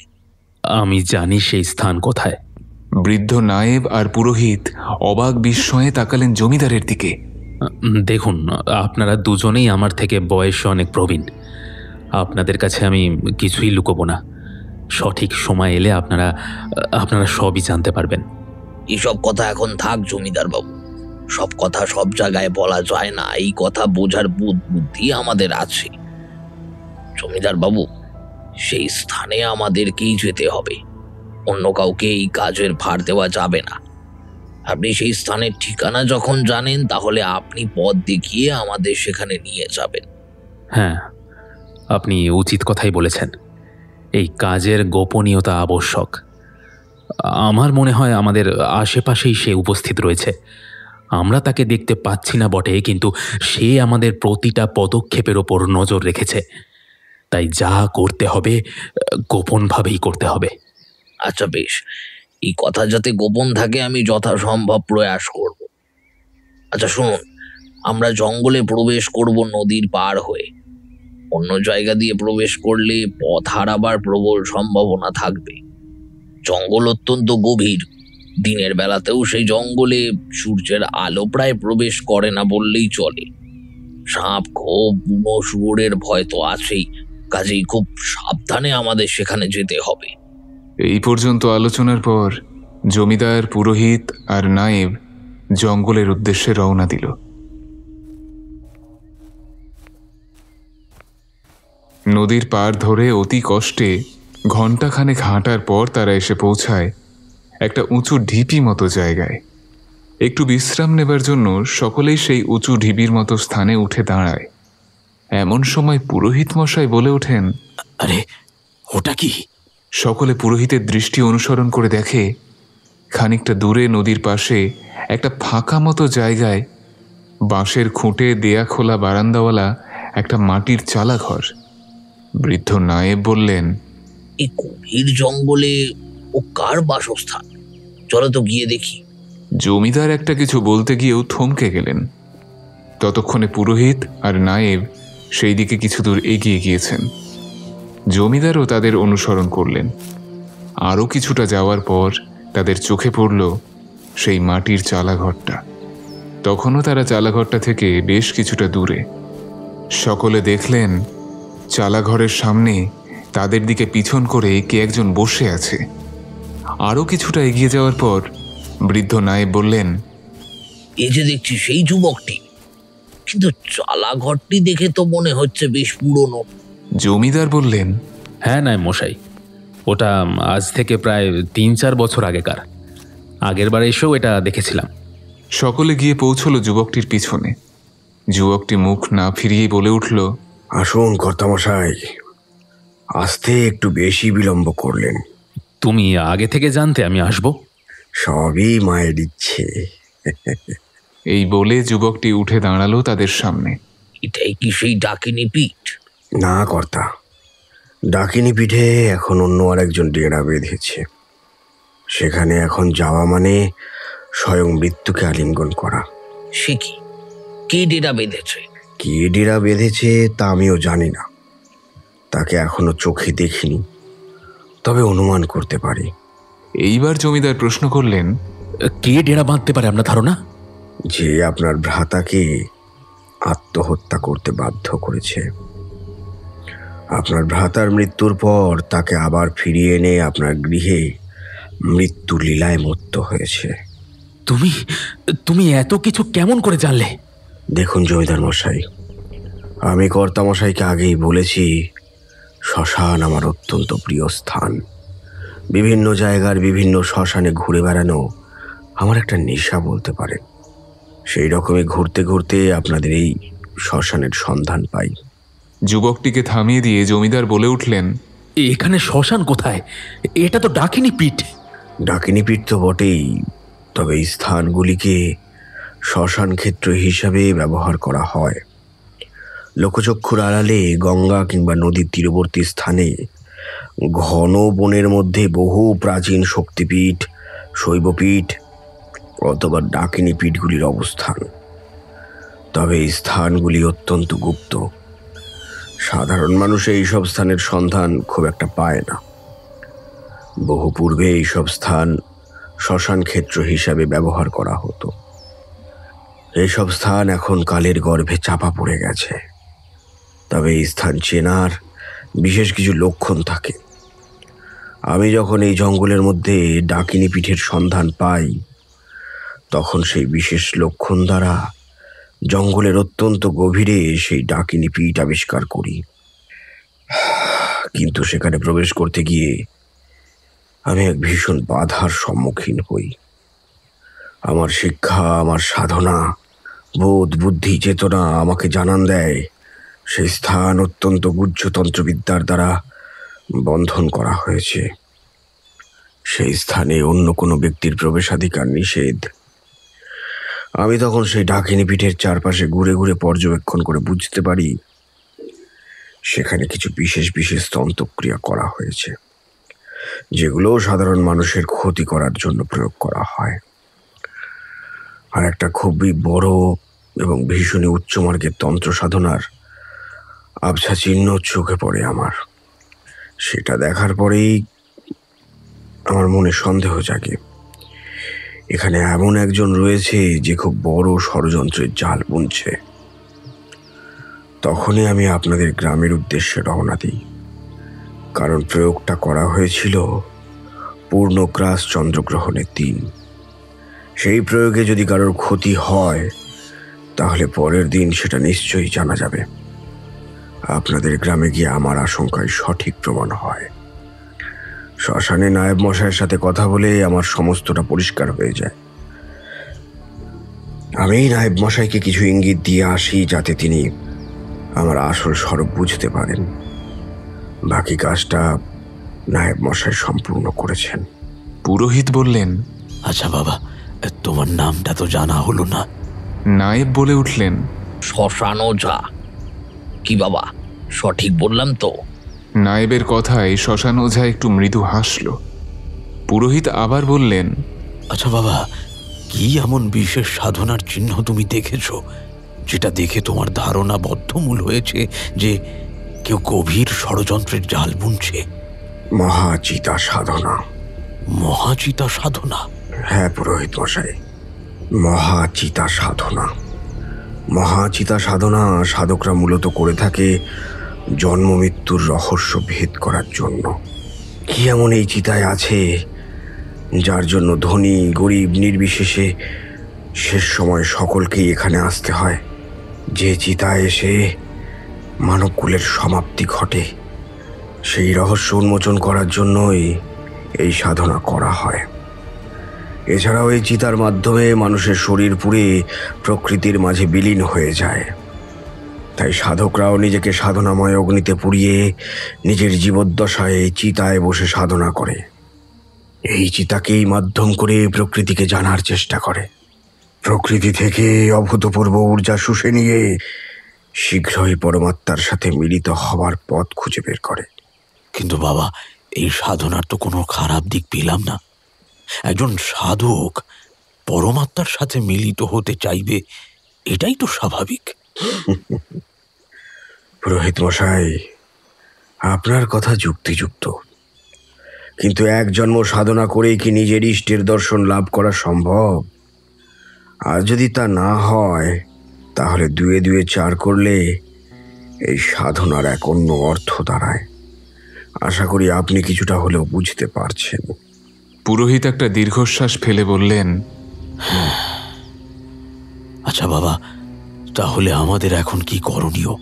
আমি জানি সেই স্থান কোথায়। বৃদ্ধ নায়েব আর পুরোহিত অবাক বিস্ময়ে তাকালেন জমিদারের দিকে। দেখুন, আপনারা দুজনেই আমার থেকে বয়সে অনেক প্রবীণ। আপনাদের কাছে আমি কিছুই লুকোবো না। সঠিক সময় এলে আপনারা সবই জানতে পারবেন। এসব কথা এখন থাক জমিদার বাবু। সব কথা সব জায়গায় বলা যায় না, এই কথা বোঝার বুদ্ধি আমাদের আছে। জমিদার বাবু, সেই স্থানে আমাদেরকেই যেতে হবে, অন্য কাউকে এই কাজের ভার দেওয়া যাবে না। আপনি সেই স্থানের ঠিকানা যখন জানেন, তাহলে আপনি পথ দেখিয়ে আমাদের সেখানে নিয়ে যাবেন। হ্যাঁ, আপনি উচিত কথাই বলেছেন। এই কাজের গোপনীয়তা আবশ্যক। আমার মনে হয় আমাদের আশেপাশেই সে উপস্থিত রয়েছে। আমরা তাকে দেখতে পাচ্ছি না বটে, কিন্তু সে আমাদের প্রতিটা পদক্ষেপের ওপর নজর রেখেছে। তাই যা করতে হবে গোপনভাবেই করতে হবে। আচ্ছা বেশ, এই কথা যাতে গোপন থাকে আমি যথাসম্ভব প্রয়াস করব। আচ্ছা শুনুন, আমরা জঙ্গলে প্রবেশ করব নদীর পার হয়ে। অন্য জায়গা দিয়ে প্রবেশ করলে পথ হারাবার প্রবল সম্ভাবনা থাকবে। জঙ্গল অত্যন্ত গভীর। দিনের বেলাতেও সেই জঙ্গলে সূর্যের আলো প্রায় প্রবেশ করে না বললেই চলে। সাপ, খোপ, বুনো শুয়োরের ভয় তো আছেই, কাজেই খুব সাবধানে আমাদের সেখানে যেতে হবে। এই পর্যন্ত আলোচনার পর জমিদার, পুরোহিত আর নায়েব জঙ্গলের উদ্দেশ্যে রওনা দিল। নদীর পার ধরে অতি কষ্টে ঘণ্টাখানেক হাঁটার পর তারা এসে পৌঁছায় একটা উঁচু ঢিপি মতো জায়গায়। একটু বিশ্রাম নেবার জন্য সকলেই সেই উঁচু ঢিবির মতো স্থানে উঠে দাঁড়ায়। এমন সময় পুরোহিত মশাই বলে ওঠেন, আরে ওটা কি? সকলে পুরোহিতের দৃষ্টি অনুসরণ করে দেখে খানিকটা দূরে নদীর পাশে একটা ফাঁকা মতো জায়গায় বাঁশের খুঁটে দেয়া খোলা বারান্দাওয়ালা একটা মাটির চালাঘর। বৃদ্ধ নায়েব বললেন, এই গভীর জঙ্গলে ও কার বাসস্থান? চলো তো গিয়ে দেখি। জমিদার একটা কিছু বলতে গিয়েও থমকে গেলেন। ততক্ষণে পুরোহিত আর নায়েব সেই দিকে কিছু দূর এগিয়ে গিয়েছেন। জমিদারও তাদের অনুসরণ করলেন। আরও কিছুটা যাওয়ার পর তাদের চোখে পড়ল সেই মাটির চালাঘরটা। তখনও তারা চালাঘরটা থেকে বেশ কিছুটা দূরে। সকলে দেখলেন চালাঘরের সামনে তাদের দিকে পিছন করে কে একজন বসে আছে। আরও কিছুটা এগিয়ে যাওয়ার পর বৃদ্ধ নায়েব বললেন, এই যে দেখছি সেই যুবকটি, কিন্তু চালাঘরটি দেখে তো মনে হচ্ছে বেশ পুরনো। জমিদার বললেন, হ্যাঁ নায়েব মশাই, ওটা আজ থেকে প্রায় 3-4 বছর আগেকার। আগের বার এসেও এটা দেখেছিলাম। সকলে গিয়ে পৌঁছল যুবকটির পিছনে। যুবকটি মুখ না ফিরিয়ে বলে উঠল, আসুন কর্তামশাই, আসতে একটু বেশি বিলম্ব করলেন। তুমি আগে থেকে জানতে আমি আসব? সবই মায়ের ইচ্ছে। এই বলে যুবকটি উঠে দাঁড়ালো তাদের সামনে। এটাই কি সেই ডাকিনী পিঠ? না কর্তা, ডাকিনী পিঠে এখন অন্য আরেকজন ডেরা বেঁধেছে। সেখানে এখন যাওয়া মানে স্বয়ং মৃত্যুকে আলিঙ্গন করা। সে কি? কে ডেরা বেঁধেছে? কে ডেরা বেঁধেছে তা আমিও জানি না। তাকে এখনো চোখে দেখিনি, তবে অনুমান করতে পারি। এইবার জমিদার প্রশ্ন করলেন, কে ডেরা বাঁধতে পারে আপনার ধারণা? যে আপনার ভ্রাতাকে আত্মহত্যা করতে বাধ্য করেছে। আপনার ভ্রাতার মৃত্যুর পর তাকে আবার ফিরিয়ে এনে আপনার গৃহে মৃত্যু লীলায় মত্ত হয়েছে। তুমি এত কিছু কেমন করে জানলে? দেখুন জমিদার মশাই, আমি কর্তামশাইকে আগেই বলেছি, শ্মশান আমার অত্যন্ত প্রিয় স্থান। বিভিন্ন জায়গার বিভিন্ন শ্মশানে ঘুরে বেড়ানো আমার একটা নেশা বলতে পারেন। সেই রকমই ঘুরতে ঘুরতে আপনাদের এই শ্মশানের সন্ধান পাই। যুবকটিকে থামিয়ে দিয়ে জমিদার বলে উঠলেন, এখানে শ্মশান কোথায়? এটা তো ডাকিনী পিঠ। ডাকিনী পীঠ তো বটেই, তবে এই স্থানগুলিকে শ্মশান ক্ষেত্র হিসাবে ব্যবহার করা হয়। লোকচক্ষুর আড়ালে গঙ্গা কিংবা নদীর তীরবর্তী স্থানে ঘন বনের মধ্যে বহু প্রাচীন শক্তিপীঠ, শৈবপীঠ অথবা ডাকিনী পীঠগুলির অবস্থান। তবে এই স্থানগুলি অত্যন্ত গুপ্ত। সাধারণ মানুষ এইসব স্থানের সন্ধান খুব একটা পায় না। বহু পূর্বে এইসব স্থান শ্মশান ক্ষেত্র হিসাবে ব্যবহার করা হতো। এইসব স্থান এখন কালের গর্ভে চাপা পড়ে গেছে। তবে এই স্থান চেনার বিশেষ কিছু লক্ষণ থাকে। আমি যখন এই জঙ্গলের মধ্যে ডাকিনী পীঠের সন্ধান পাই, তখন সেই বিশেষ লক্ষণ দ্বারা জঙ্গলের অত্যন্ত গভীরে সেই ডাকিনী পীঠ আবিষ্কার করি। কিন্তু সেখানে প্রবেশ করতে গিয়ে আমি এক ভীষণ বাধার সম্মুখীন হই। আমার শিক্ষা, আমার সাধনা, বোধ, বুদ্ধি, চেতনা আমাকে জানান দেয় সেই স্থান অত্যন্ত গুহ্য তন্ত্রবিদ্যার দ্বারা বন্ধন করা হয়েছে। সেই স্থানে অন্য কোনো ব্যক্তির প্রবেশাধিকার নিষেধ। আমি তখন সেই ডাকিনী পীঠের চারপাশে ঘুরে ঘুরে পর্যবেক্ষণ করে বুঝতে পারি সেখানে কিছু বিশেষ বিশেষ তন্ত্রক্রিয়া করা হয়েছে, যেগুলো সাধারণ মানুষের ক্ষতি করার জন্য প্রয়োগ করা হয়। আর একটা খুবই বড় এবং ভীষণই উচ্চমার্গের তন্ত্র সাধনার আবছা চিহ্ন চোখে পড়ে আমার। সেটা দেখার পরেই আমার মনে সন্দেহ জাগে, এখানে এমন একজন রয়েছে যে খুব বড় ষড়যন্ত্রের জাল বুনছে। তখনই আমি আপনাদের গ্রামের উদ্দেশ্যে রওনা দিই, কারণ প্রয়োগটা করা হয়েছিল পূর্ণগ্রাস চন্দ্রগ্রহণের দিন। সেই প্রয়োগে যদি কারোর ক্ষতি হয়, তাহলে পরের দিন সেটা নিশ্চয়ই জানা যাবে। আপনাদের গ্রামে গিয়ে আমার আশঙ্কায় সঠিক প্রমাণ হয়। শ্মশানে নায়েব মশাইয়ের সাথে কথা বলে আমার সমস্তটা পরিষ্কার হয়ে যায়। আমি নায়েব মশাইকে কিছু ইঙ্গিত দিয়ে আসি, যাতে তিনি আমার আসল স্বরূপ বুঝতে পারেন। বাকি কাজটা নায়েব মশাই সম্পূর্ণ করেছেন। পুরোহিত বললেন, আচ্ছা বাবা, তোমার নামটা তো জানা হলো না। নায়েব বলে উঠলেন, শ্মশান ওঝা। কি বাবা, সঠিক বললাম তো? নায়েবের কথায় শ্মশান ওঝা একটু মৃদু হাসল। পুরোহিত আবার বললেন, আচ্ছা বাবা, কি এমন বিশেষ সাধনার চিহ্ন তুমি দেখেছ, যেটা দেখে তোমার ধারণা বদ্ধমূল হয়েছে যে কেউ গভীর ষড়যন্ত্রের জাল বুনছে? মহাচিতা সাধনা। মহাচিতা সাধনা? হ্যাঁ পুরোহিত মশাই, মহাচিতা সাধনা। মহাচিতা সাধনা সাধকরা মূলত করে থাকে জন্ম মৃত্যুর রহস্য ভেদ করার জন্য। কি এমন এই চিতায় আছে যার জন্য ধনী গরিব নির্বিশেষে শেষ সময় সকলকেই এখানে আসতে হয়? যে চিতায় এসে মানবকুলের সমাপ্তি ঘটে, সেই রহস্য উন্মোচন করার জন্যই এই সাধনা করা হয়। এছাড়াও এই চিতার মাধ্যমে মানুষের শরীর পুড়ে প্রকৃতির মাঝে বিলীন হয়ে যায়। তাই সাধকরাও নিজেকে সাধনাময় অগ্নিতে পুড়িয়ে নিজের জীবদ্দশায় এই চিতায় বসে সাধনা করে। এই চিতাকেই মাধ্যম করে প্রকৃতিকে জানার চেষ্টা করে। প্রকৃতি থেকে অভূতপূর্ব ঊর্জা শুষে নিয়ে শীঘ্রই পরমাত্মার সাথে মিলিত হওয়ার পথ খুঁজে বের করে। কিন্তু বাবা, এই সাধনার তো কোনো খারাপ দিক পেলাম না। একজন সাধক পরমাত্মার সাথে মিলিত হতে চাইবে, এটাই তো স্বাভাবিক। পুরোহিত মশাই, আপনার কথা যুক্তিযুক্ত, কিন্তু এক জন্ম সাধনা করেই কি নিজের ইষ্টের দর্শন লাভ করা সম্ভব? আর যদি তা না হয়, তাহলে দুয়ে দুয়ে চার করলে এই সাধনার এক অন্য অর্থ দাঁড়ায়। আশা করি আপনি কিছুটা হলেও বুঝতে পারছেন। পুরোহিত একটা দীর্ঘশ্বাস ফেলে বললেন, আচ্ছা বাবা, তাহলে আমাদের এখন কি করণীয়?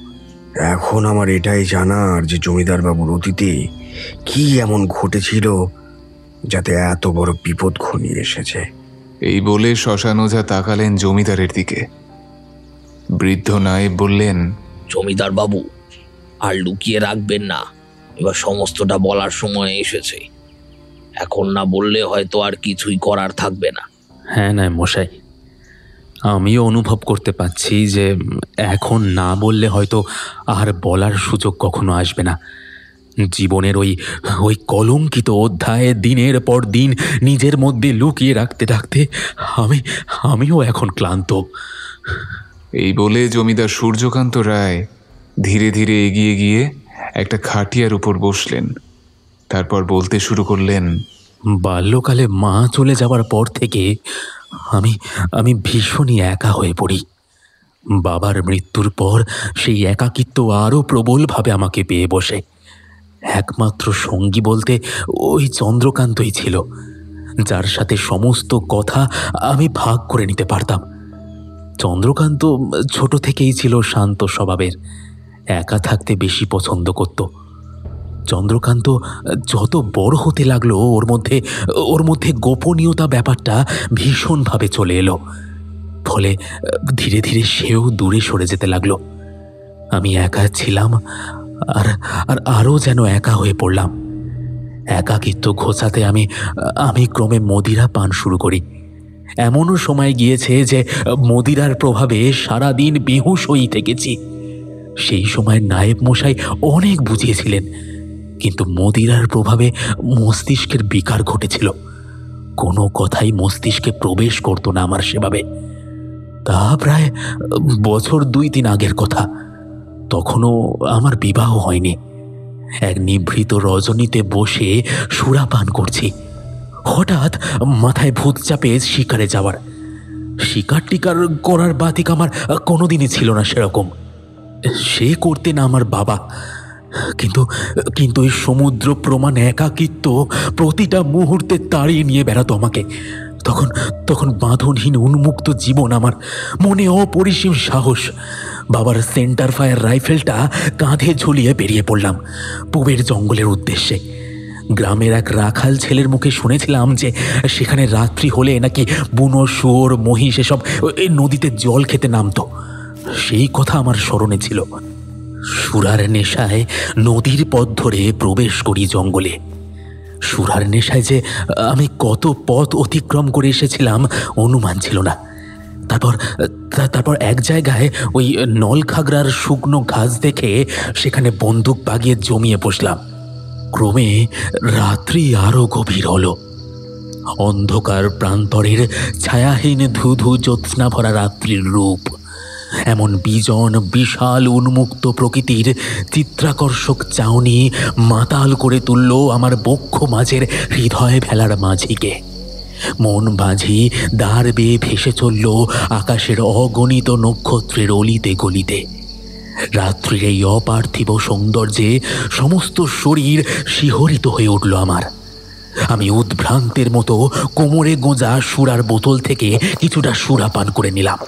এখন আমার এটাই জানার যে জমিদার বাবুর অতীতে কি এমন ঘটেছিল যাতে এত বড় বিপদ ঘনিয়ে এসেছে। এই বলে শ্মশান ওঝা তাকালেন জমিদারের দিকে। বৃদ্ধ নায়েব বললেন, জমিদার বাবু, আর লুকিয়ে রাখবেন না, এবার সমস্তটা বলার সময় এসেছে। এখন না বললে হয়তো আর কিছুই করার থাকবে না। হ্যাঁ না মশাই, আমিও অনুভব করতে পারছি যে এখন না বললে হয়তো আর বলার সুযোগ কখনো আসবে না। জীবনের ওই ওই কলঙ্কিত অধ্যায় দিনের পর দিন নিজের মধ্যে লুকিয়ে রাখতে রাখতে আমিও এখন ক্লান্ত। এই বলে জমিদার সূর্যকান্ত রায় ধীরে ধীরে এগিয়ে গিয়ে একটা খাটিয়ার উপর বসলেন। তারপর বলতে শুরু করলেন, বাল্যকালে মা চলে যাওয়ার পর থেকে আমি ভীষণই একা হয়ে পড়ি। বাবার মৃত্যুর পর সেই একাকিত্ব আরও প্রবলভাবে আমাকে পেয়ে বসে। একমাত্র সঙ্গী বলতে ওই চন্দ্রকান্তই ছিল, যার সাথে সমস্ত কথা আমি ভাগ করে নিতে পারতাম। চন্দ্রকান্ত ছোট থেকেই ছিল শান্ত স্বভাবের, একা থাকতে বেশি পছন্দ করত। চন্দ্রকান্ত যত বড় হতে লাগলো ওর মধ্যে গোপনীয়তা ব্যাপারটা ভীষণভাবে চলে এলো। ফলে ধীরে ধীরে সেও দূরে সরে যেতে লাগলো। আমি একা ছিলাম আর আরও যেন একা হয়ে পড়লাম। একাকিত্ব ঘোচাতে আমি ক্রমে মদিরা পান শুরু করি। এমনও সময় গিয়েছে যে মদিরার প্রভাবে সারাদিন বেহুশ হয়েই থেকেছি। সেই সময় নায়েব মশাই অনেক বুঝিয়েছিলেন, কিন্তু মদিরার প্রভাবে মস্তিষ্কের বিকার ঘটেছিল। কোনো কথাই মস্তিষ্কে প্রবেশ করতো না আমার সেভাবে। তা প্রায় বছর 2-3 আগের কথা। তখনও আমার বিবাহ হয়নি। এক নিভৃত রজনীতে বসে সুরাপান করছি। হঠাৎ মাথায় ভূত চাপে শিকারে যাওয়ার। শিকার টিকার করার বাতিক আমার কোনোদিনই ছিল না সেরকম। সে করতে না আমার বাবা, কিন্তু এই সমুদ্র প্রমাণ একাকিত্ব প্রতিটা মুহূর্তে তাড়িয়ে নিয়ে বেড়াতো আমাকে। তখন বাঁধনহীন উন্মুক্ত জীবন, আমার মনে অপরিসীম সাহস। বাবার সেন্টার ফায়ার রাইফেলটা কাঁধে ঝুলিয়ে বেরিয়ে পড়লাম পূবের জঙ্গলের উদ্দেশ্যে। গ্রামের এক রাখাল ছেলের মুখে শুনেছিলাম যে সেখানে রাত্রি হলে নাকি বুনো, শুয়োর, মহিষ এসব এই নদীতে জল খেতে নামতো। সেই কথা আমার স্মরণে ছিল। সুরার নেশায় নদীর পথ ধরে প্রবেশ করি জঙ্গলে। সুরার নেশায় যে আমি কত পথ অতিক্রম করে এসেছিলাম অনুমান ছিল না। তারপর এক জায়গায় ওই নলখাগড়ার শুকনো ঘাস দেখে সেখানে বন্দুক বাগিয়ে জমিয়ে বসলাম। ক্রমে রাত্রি আরো গভীর হলো। অন্ধকার প্রান্তরের ছায়াহীন ধুধু জ্যোৎস্না ভরা রাত্রির রূপ এমন বিজন, বিশাল, উন্মুক্ত প্রকৃতির চিত্রাকর্ষক চাউনি মাতাল করে তুলল আমার বক্ষ মাঝের হৃদয় ভেলার মাঝিকে। মন বাঁঝি দ্বার বেয়ে ভেসে চলল আকাশের অগণিত নক্ষত্রের অলিতে গলিতে। রাত্রির এই অপার্থিব সৌন্দর্যে সমস্ত শরীর শিহরিত হয়ে উঠল আমার। আমি উদ্ভ্রান্তের মতো কোমরে গোঁজা সুরার বোতল থেকে কিছুটা সুরা পান করে নিলাম।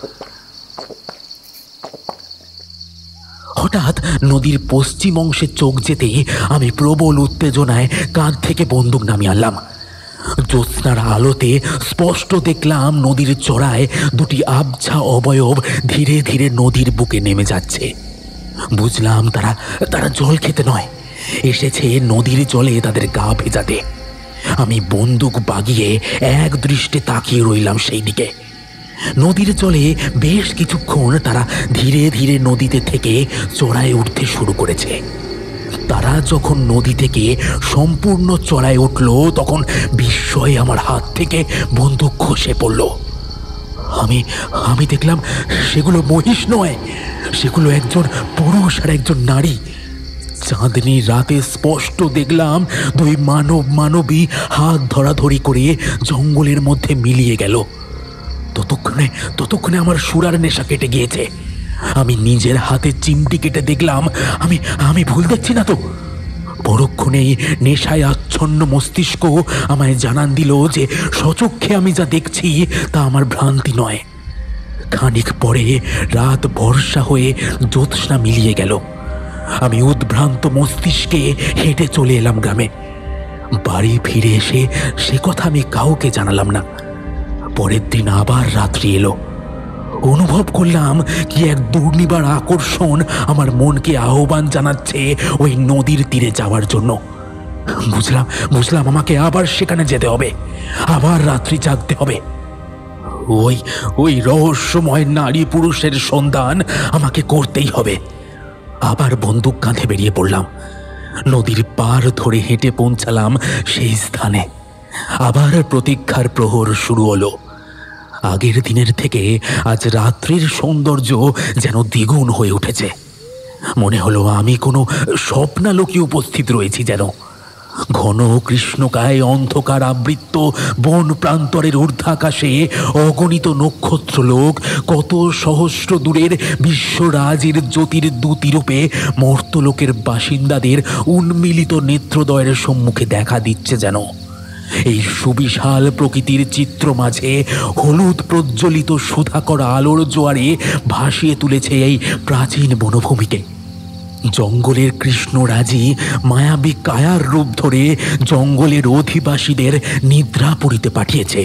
হঠাৎ নদীর পশ্চিম অংশে চোখ যেতেই আমি প্রবল উত্তেজনায় কাঁধ থেকে বন্দুক নামিয়ে আনলাম। জ্যোৎস্নার আলোতে স্পষ্ট দেখলাম নদীর চড়ায় দুটি আবছা অবয়ব ধীরে ধীরে নদীর বুকে নেমে যাচ্ছে। বুঝলাম তারা জল খেতে নয়, এসেছে নদীর জলে তাদের গা ভেজাতে। আমি বন্দুক বাগিয়ে এক দৃষ্টে তাকিয়ে রইলাম সেই দিকে। নদীর জলে বেশ কিছুক্ষণ তারা ধীরে ধীরে নদীতে থেকে চড়ায় উঠতে শুরু করেছে। তারা যখন নদী থেকে সম্পূর্ণ চড়ায় উঠল তখন বিস্ময়ে আমার হাত থেকে বন্দুক খসে পড়ল। আমি দেখলাম সেগুলো মহিষ নয়, সেগুলো একজন পুরুষ আর একজন নারী। চাঁদনি রাতে স্পষ্ট দেখলাম দুই মানবী হাত ধরাধরি করে জঙ্গলের মধ্যে মিলিয়ে গেল। ততক্ষণে আমার সুরার নেশা কেটে গিয়েছে। আমি নিজের হাতে চিমটি কেটে দেখলাম আমি ভুল দেখছি না তো। পরক্ষণেই নেশায় আচ্ছন্ন মস্তিষ্ক আমায় জানান দিল যে সচক্ষে আমি যা দেখছি তা আমার ভ্রান্তি নয়। খানিক পরে রাত বর্ষা হয়ে জ্যোৎস্না মিলিয়ে গেল। আমি উদ্ভ্রান্ত মস্তিষ্কে হেঁটে চলে এলাম গ্রামে। বাড়ি ফিরে এসে সে কথা আমি কাউকে জানালাম না। পরের দিন আবার রাত্রি এলো। অনুভব করলাম কি এক দুর্নিবার আকর্ষণ আমার মনকে আহ্বান জানাচ্ছে ওই নদীর তীরে যাওয়ার জন্য। বুঝলাম আমাকে আবার সেখানে যেতে হবে, আবার রাত্রি জাগতে হবে। ওই রহস্যময় নারী পুরুষের সন্ধান আমাকে করতেই হবে। আবার বন্দুক কাঁধে বেরিয়ে পড়লাম। নদীর পার ধরে হেঁটে পৌঁছালাম সেই স্থানে। আবার প্রতীক্ষার প্রহর শুরু হলো। আগের দিনের থেকে আজ রাত্রির সৌন্দর্য যেন দ্বিগুণ হয়ে উঠেছে। মনে হলো আমি কোনো স্বপ্নালোকে উপস্থিত রয়েছি যেন। ঘন কৃষ্ণকায় অন্ধকার আবৃত্ত বন প্রান্তরের ঊর্ধ্বাকাশে অগণিত নক্ষত্রলোক কত সহস্র দূরের বিশ্বরাজের জ্যোতির দূতিরূপে মর্তলোকের বাসিন্দাদের উন্মিলিত নেত্রদয়ের সম্মুখে দেখা দিচ্ছে যেন। এই সুবিশাল প্রকৃতির চিত্র মাঝে হলুদ প্রজ্বলিত সুধাকর আলোর জোয়ারে ভাসিয়ে তুলেছে এই প্রাচীন বনভূমিকে। জঙ্গলের কৃষ্ণরাজি মায়াবী কায়ার রূপ ধরে জঙ্গলের অধিবাসীদের নিদ্রা পড়িতে পাঠিয়েছে।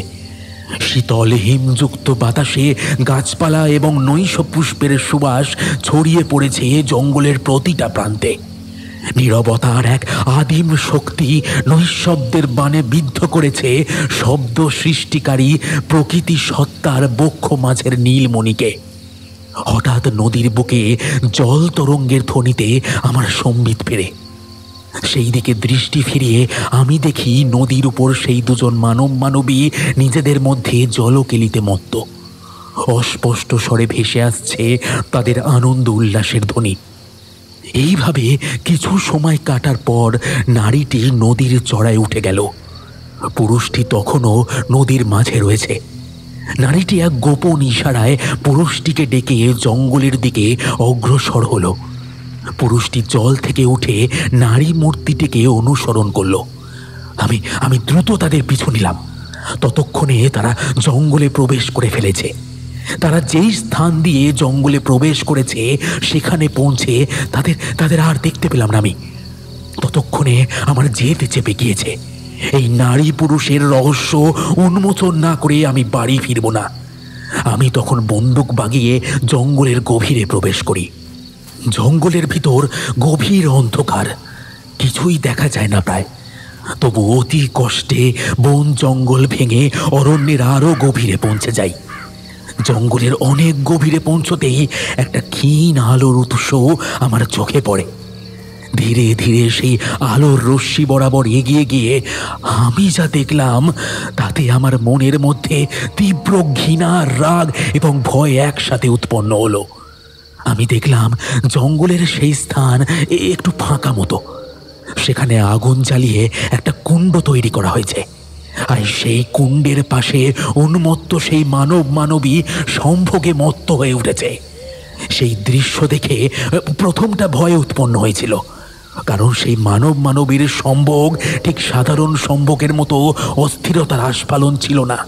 শীতল হিমযুক্ত বাতাসে গাছপালা এবং নৈশ পুষ্পের সুবাস ছড়িয়ে পড়েছে জঙ্গলের প্রতিটা প্রান্তে। নীরবতার এক আদিম শক্তি নৈশব্দের বাণে বিদ্ধ করেছে শব্দ সৃষ্টিকারী প্রকৃতি সত্তার বক্ষ মাঝের নীলমণিকে। হঠাৎ নদীর বুকে জল তরঙ্গের ধ্বনিতে আমার সম্বিত ফেরে। সেই দিকে দৃষ্টি ফিরিয়ে আমি দেখি নদীর উপর সেই দুজন মানবী নিজেদের মধ্যে জলকেলিতে মত্ত। অস্পষ্ট স্বরে ভেসে আসছে তাদের আনন্দ উল্লাসের ধ্বনি। এইভাবে কিছু সময় কাটার পর নারীটি নদীর চড়ায় উঠে গেল। পুরুষটি তখনও নদীর মাঝে রয়েছে। নারীটি এক গোপন ইশারায় পুরুষটিকে ডেকে জঙ্গলের দিকে অগ্রসর হলো। পুরুষটি জল থেকে উঠে নারী মূর্তিটিকে অনুসরণ করলো। আমি দ্রুত তাদের পিছু নিলাম। ততক্ষণে তারা জঙ্গলে প্রবেশ করে ফেলেছে। তারা যেই স্থান দিয়ে জঙ্গলে প্রবেশ করেছে সেখানে পৌঁছে তাদের আর দেখতে পেলাম না আমি। ততক্ষণে আমার জেদ চেপে গিয়েছে। এই নারী পুরুষের রহস্য উন্মোচন না করে আমি বাড়ি ফিরব না। আমি তখন বন্দুক বাগিয়ে জঙ্গলের গভীরে প্রবেশ করি। জঙ্গলের ভিতর গভীর অন্ধকার, কিছুই দেখা যায় না প্রায়। তবু অতি কষ্টে বন জঙ্গল ভেঙে অরণ্যের আরো গভীরে পৌঁছে যাই। জঙ্গলের অনেক গভীরে পৌঁছতেই একটা ক্ষীণ আলোর উৎস আমার চোখে পড়ে। ধীরে ধীরে সেই আলোর রশ্মি বরাবর এগিয়ে গিয়ে আমি যা দেখলাম তাতে আমার মনের মধ্যে তীব্র ঘৃণা, রাগ এবং ভয় একসাথে উৎপন্ন হলো। আমি দেখলাম জঙ্গলের সেই স্থান একটু ফাঁকা মতো। সেখানে আগুন জ্বালিয়ে একটা কুণ্ড তৈরি করা হয়েছে, আর সেই কুণ্ডের পাশে উন্মত্ত সেই মানবী সম্ভোগে মত্ত হয়ে উঠেছে। সেই দৃশ্য দেখে প্রথমটা ভয় উৎপন্ন হয়েছিল, কারণ সেই মানবীর সম্ভোগ ঠিক সাধারণ সম্ভোগের মতো অস্থিরতার আস্ফালন ছিল না।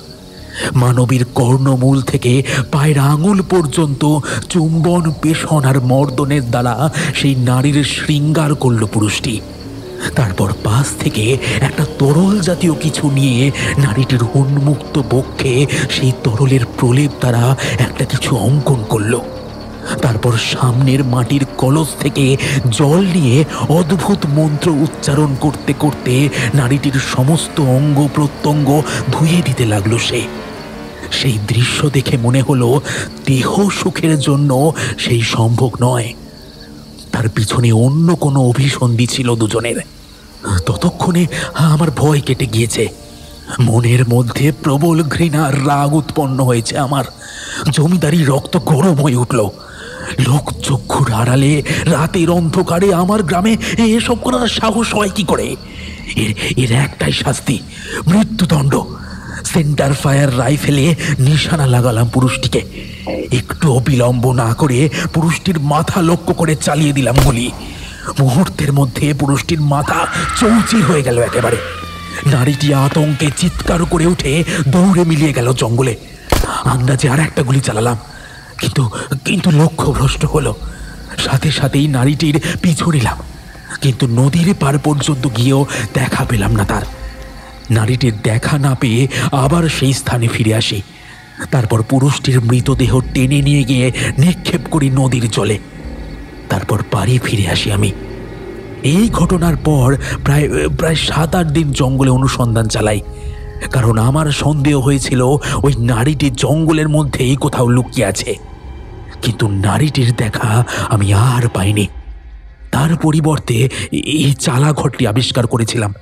মানবীর কর্ণমূল থেকে পায়ের আঙুল পর্যন্ত চুম্বন, পেষণ আর মর্দনের দ্বারা সেই নারীর শৃঙ্গার করল পুরুষটি। তারপর পাশ থেকে একটা তরল জাতীয় কিছু নিয়ে নারীটির উন্মুক্ত বক্ষে সেই তরলের প্রলেপ দ্বারা একটা কিছু অঙ্কন করল। তারপর সামনের মাটির কলস থেকে জল নিয়ে অদ্ভুত মন্ত্র উচ্চারণ করতে করতে নারীটির সমস্ত অঙ্গ প্রত্যঙ্গ ধুয়ে দিতে লাগলো সে। সেই দৃশ্য দেখে মনে হলো দেহ সুখের জন্য সেই সম্ভোগ নয়, তার পিছনে অন্য কোনো অভিসন্ধি ছিল দুজনের। ততক্ষণে আমার ভয় কেটে গিয়েছে। মনের মধ্যে প্রবল ঘৃণার রাগ উৎপন্ন হয়েছে আমার। জমিদারি রক্ত গরম হয়ে উঠল। লোক চক্ষুর আড়ালে রাতের অন্ধকারে আমার গ্রামে এসব করার সাহস হয় কি করে? এর একটাই শাস্তি, মৃত্যুদণ্ড। সেন্টার ফায়ার রাইফেলে নিশানা লাগালাম পুরুষটিকে। একটু বিলম্ব না করে পুরুষটির মাথা লক্ষ্য করে চালিয়ে দিলাম গুলি। মুহূর্তের মধ্যে পুরুষটির মাথা চৌচির হয়ে গেল একেবারে। নারীটি আতঙ্কে চিৎকার করে উঠে দৌড়ে মিলিয়ে গেল জঙ্গলে। আন্দাজে আর একটা গুলি চালালাম, কিন্তু লক্ষ্য ভ্রষ্ট হলো। সাথে সাথেই নারীটির পিছু নিলাম, কিন্তু নদীর পার পর্যন্ত গিয়েও দেখা পেলাম না তার। নারীটির দেখা না পেয়ে আবার সেই স্থানে ফিরে আসি। তারপর পুরুষটির মৃতদেহ টেনে নিয়ে গিয়ে নিক্ষেপ করি নদীর জলে। তারপর বাড়ি ফিরে আসি আমি। এই ঘটনার পর প্রায় 7-8 দিন জঙ্গলে অনুসন্ধান চালাই, কারণ আমার সন্দেহ হয়েছিল ওই নারীটি জঙ্গলের মধ্যেই কোথাও লুকিয়ে আছে। কিন্তু নারীটির দেখা আমি আর পাইনি। তার পরিবর্তে এই চালা ঘরটি আবিষ্কার করেছিলাম।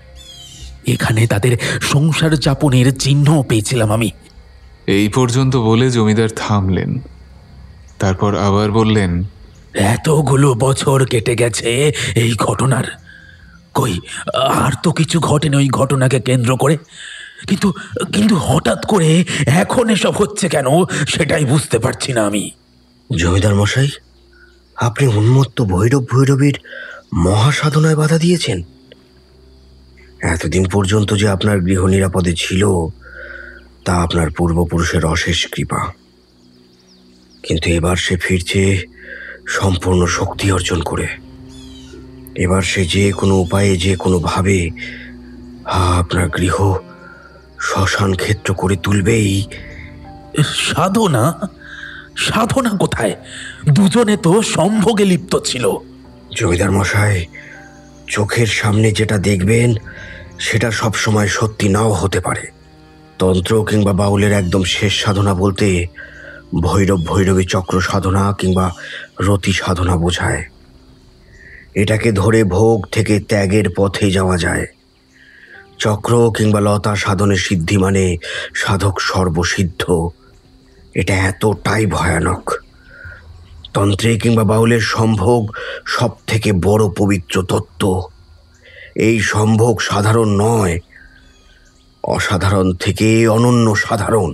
এখানে তাদের সংসার যাপনের চিহ্ন পেয়েছিলাম আমি। এই পর্যন্ত বলে জমিদার থামলেন। তারপর আবার বললেন, এতগুলো বছর কেটে গেছে এই ঘটনার, কই আর তো কিছু ঘটেনি ওই ঘটনাকে কেন্দ্র করে। কিন্তু কিন্তু হঠাৎ করে এখন এসব হচ্ছে কেন সেটাই বুঝতে পারছি না আমি। জমিদার মশাই, আপনি উন্মত্ত ভৈরবীর মহাসাধনায় বাধা দিয়েছেন। এতদিন পর্যন্ত যে আপনার গৃহ নিরাপদে ছিল তা আপনার পূর্বপুরুষের অশেষ কৃপা। কিন্তু এবার সে ফিরছে সম্পূর্ণ শক্তি অর্জন করে। এবার সে যে কোনো উপায়ে যে কোনোভাবে আপনার গৃহ শ্মশান ক্ষেত্র করে তুলবেই। সাধনা? সাধনা কোথায়? দুজনে তো সম্ভোগে লিপ্ত ছিল। জমিদার মশাই, চোখের সামনে যেটা দেখবেন সেটা সবসময় সত্যি নাও হতে পারে। তন্ত্র কিংবা বাউলের একদম শেষ সাধনা বলতে ভৈরবী চক্র সাধনা কিংবা রতি সাধনা বোঝায়। এটাকে ধরে ভোগ থেকে ত্যাগের পথে যাওয়া যায়। চক্র কিংবা লতা সাধনের সিদ্ধি মানে সাধক সর্বসিদ্ধ। এটা এতটাই ভয়ানক। তন্ত্রে কিংবা বাউলের সম্ভোগ সব থেকে বড় পবিত্র তত্ত্ব। এই সম্ভোগ সাধারণ নয়, অসাধারণ থেকে অনন্য সাধারণ।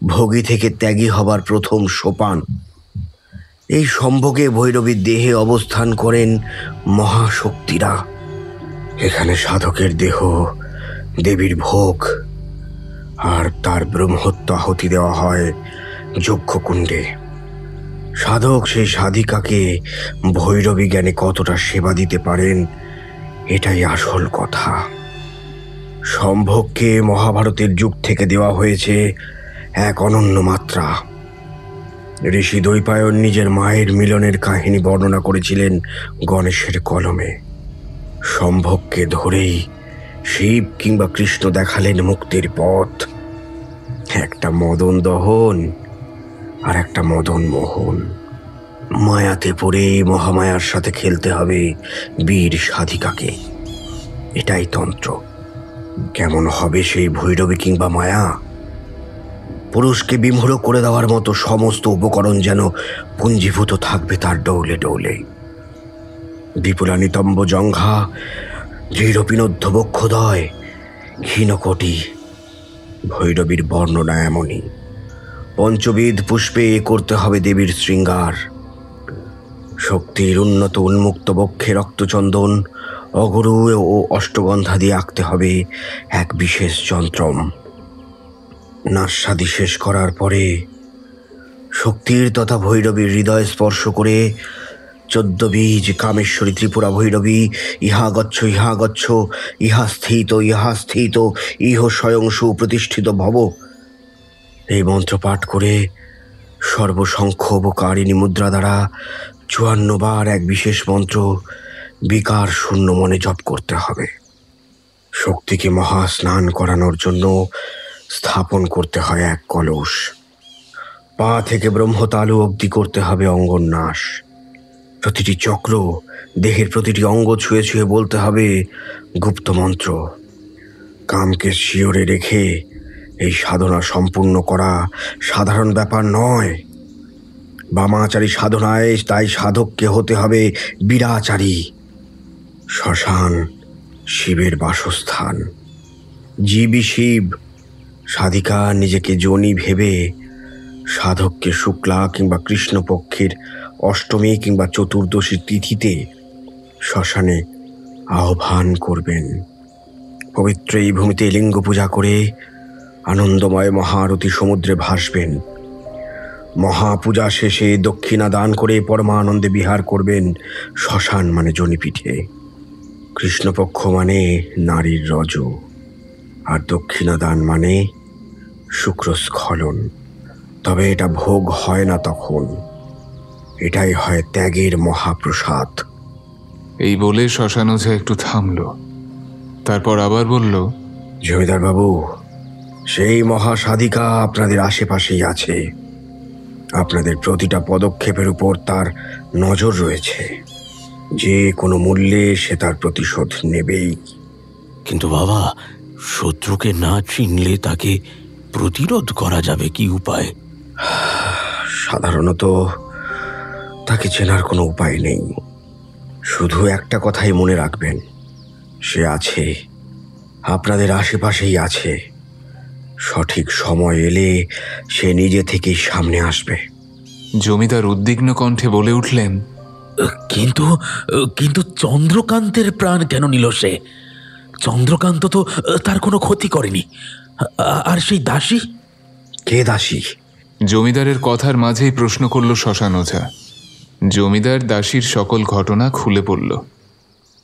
ভোগী থেকে ত্যাগী হবার প্রথম সোপান। এই সম্ভোগে ভৈরবীর দেহে অবস্থান করেন মহাশক্তিরা। এখানে সাধকের দেহ দেবীর ভোগ, আর তার ব্রহ্মত্ব আহুতি দেওয়া হয় যজ্ঞকুণ্ডে। সাধক সেই সাধিকাকে ভৈরবী জ্ঞানে কতটা সেবা দিতে পারেন এটাই আসল কথা। সম্ভোগকে মহাভারতের যুগ থেকে দেওয়া হয়েছে এক অনন্য মাত্রা। ঋষি দ্বৈপায়ন নিজের মায়ের মিলনের কাহিনী বর্ণনা করেছিলেন গণেশের কলমে। সম্ভোগকে ধরেই শিব কিংবা কৃষ্ণ দেখালেন মুক্তির পথ। একটা মদন দহন আর একটা মদন মোহন। মায়াতে পড়ে মহামায়ার সাথে খেলতে হবে বীর সাধিকাকে। এটাই তন্ত্র। কেমন হবে সেই ভৈরবী কিংবা মায়া? পুরুষকে বিমূঢ় করে দেওয়ার মতো সমস্ত উপকরণ যেন পুঞ্জীভূত থাকবে তার ডৌলে ডৌলে। বিপুলা নিতম্ব জঙ্ঘা, দৃঢ় পিনদ্ধ বক্ষদয়, ক্ষীণকটি। ভৈরবীর বর্ণনা এমনই। পঞ্চবিধ পুষ্পে করতে হবে দেবীর শৃঙ্গার। শক্তির উন্নত উন্মুক্ত বক্ষে রক্তচন্দন, অগুরু ও অষ্টগন্ধা দিয়ে আঁকতে হবে এক বিশেষ যন্ত্রম। নাস্বাদি শেষ করার পরে শক্তির তথা ভৈরবীর হৃদয় স্পর্শ করে 14 বীজ কামেশ্বরী ত্রিপুরা ভৈরবী ইহা গচ্ছ ইহা গচ্ছ, ইহা স্থিত ইহ স্বয়ং সুপ্রতিষ্ঠিত ভব, এই মন্ত্র পাঠ করে সর্বসংক্ষোভকারিণী মুদ্রা দ্বারা 54 বার এক বিশেষ মন্ত্র বিকার শূন্য মনে জপ করতে হবে। শক্তিকে মহা স্নান করানোর জন্য স্থাপন করতে হয় এক কলস। পা থেকে ব্রহ্মতালু অবধি করতে হবে অঙ্গন্যাস। প্রতিটি চক্র, দেহের প্রতিটি অঙ্গ ছুঁয়ে ছুঁয়ে বলতে হবে গুপ্ত মন্ত্র। কামকে শিওরে রেখে এই সাধনা সম্পূর্ণ করা সাধারণ ব্যাপার নয়। বামাচারী সাধনায় তাই সাধককে হতে হবে বীরাচারী। শ্মশান শিবের বাসস্থান। জীবই শিব। সাধিকা নিজেকে যোনি ভেবে সাধককে শুক্লা কিংবা কৃষ্ণপক্ষের অষ্টমী কিংবা চতুর্দশী তিথিতে শ্মশানে আহ্বান করবেন। পবিত্র এই ভূমিতে লিঙ্গ পূজা করে আনন্দময় মহারতী সমুদ্রে ভাসবেন। মহাপূজা শেষে দক্ষিণা দান করে পরমানন্দে বিহার করবেন শ্মশান মানে জনিপীঠে। কৃষ্ণপক্ষ মানে নারীর রজ, আর দক্ষিণা দান মানে শুক্রস্খলন। তবে এটা ভোগ হয় না তখন, এটাই হয় ত্যাগের মহাপ্রসাদ। এই বলে শ্মশান ওঝা একটু থামল। তারপর আবার বলল, জমিদার বাবু, সেই মহাসাধিকা আপনাদের আশেপাশেই আছে। আপনাদের প্রতিটা পদক্ষেপের উপর তার নজর রয়েছে। যে কোনো মূল্যে সে তার প্রতিশোধ নেবেই। কিন্তু বাবা, শত্রুকে না চিনলে তাকে প্রতিরোধ করা যাবে কি উপায়? সাধারণত তাকে চেনার কোনো উপায় নেই। শুধু একটা কথাই মনে রাখবেন, সে আছে, আপনাদের আশেপাশেই আছে। সঠিক সময় এলে সে নিজে থেকেই সামনে আসবে। জমিদার উদ্বিগ্ন কণ্ঠে বলে উঠলেন, কিন্তু কিন্তু চন্দ্রকান্তের প্রাণ কেন নিল সে? চন্দ্রকান্ত তো তার কোনো ক্ষতি করেনি। আর সেই দাসী? কে দাসী? জমিদারের কথার মাঝেই প্রশ্ন করল শ্মশান ওঝা। জমিদার দাসীর সকল ঘটনা খুলে বলল।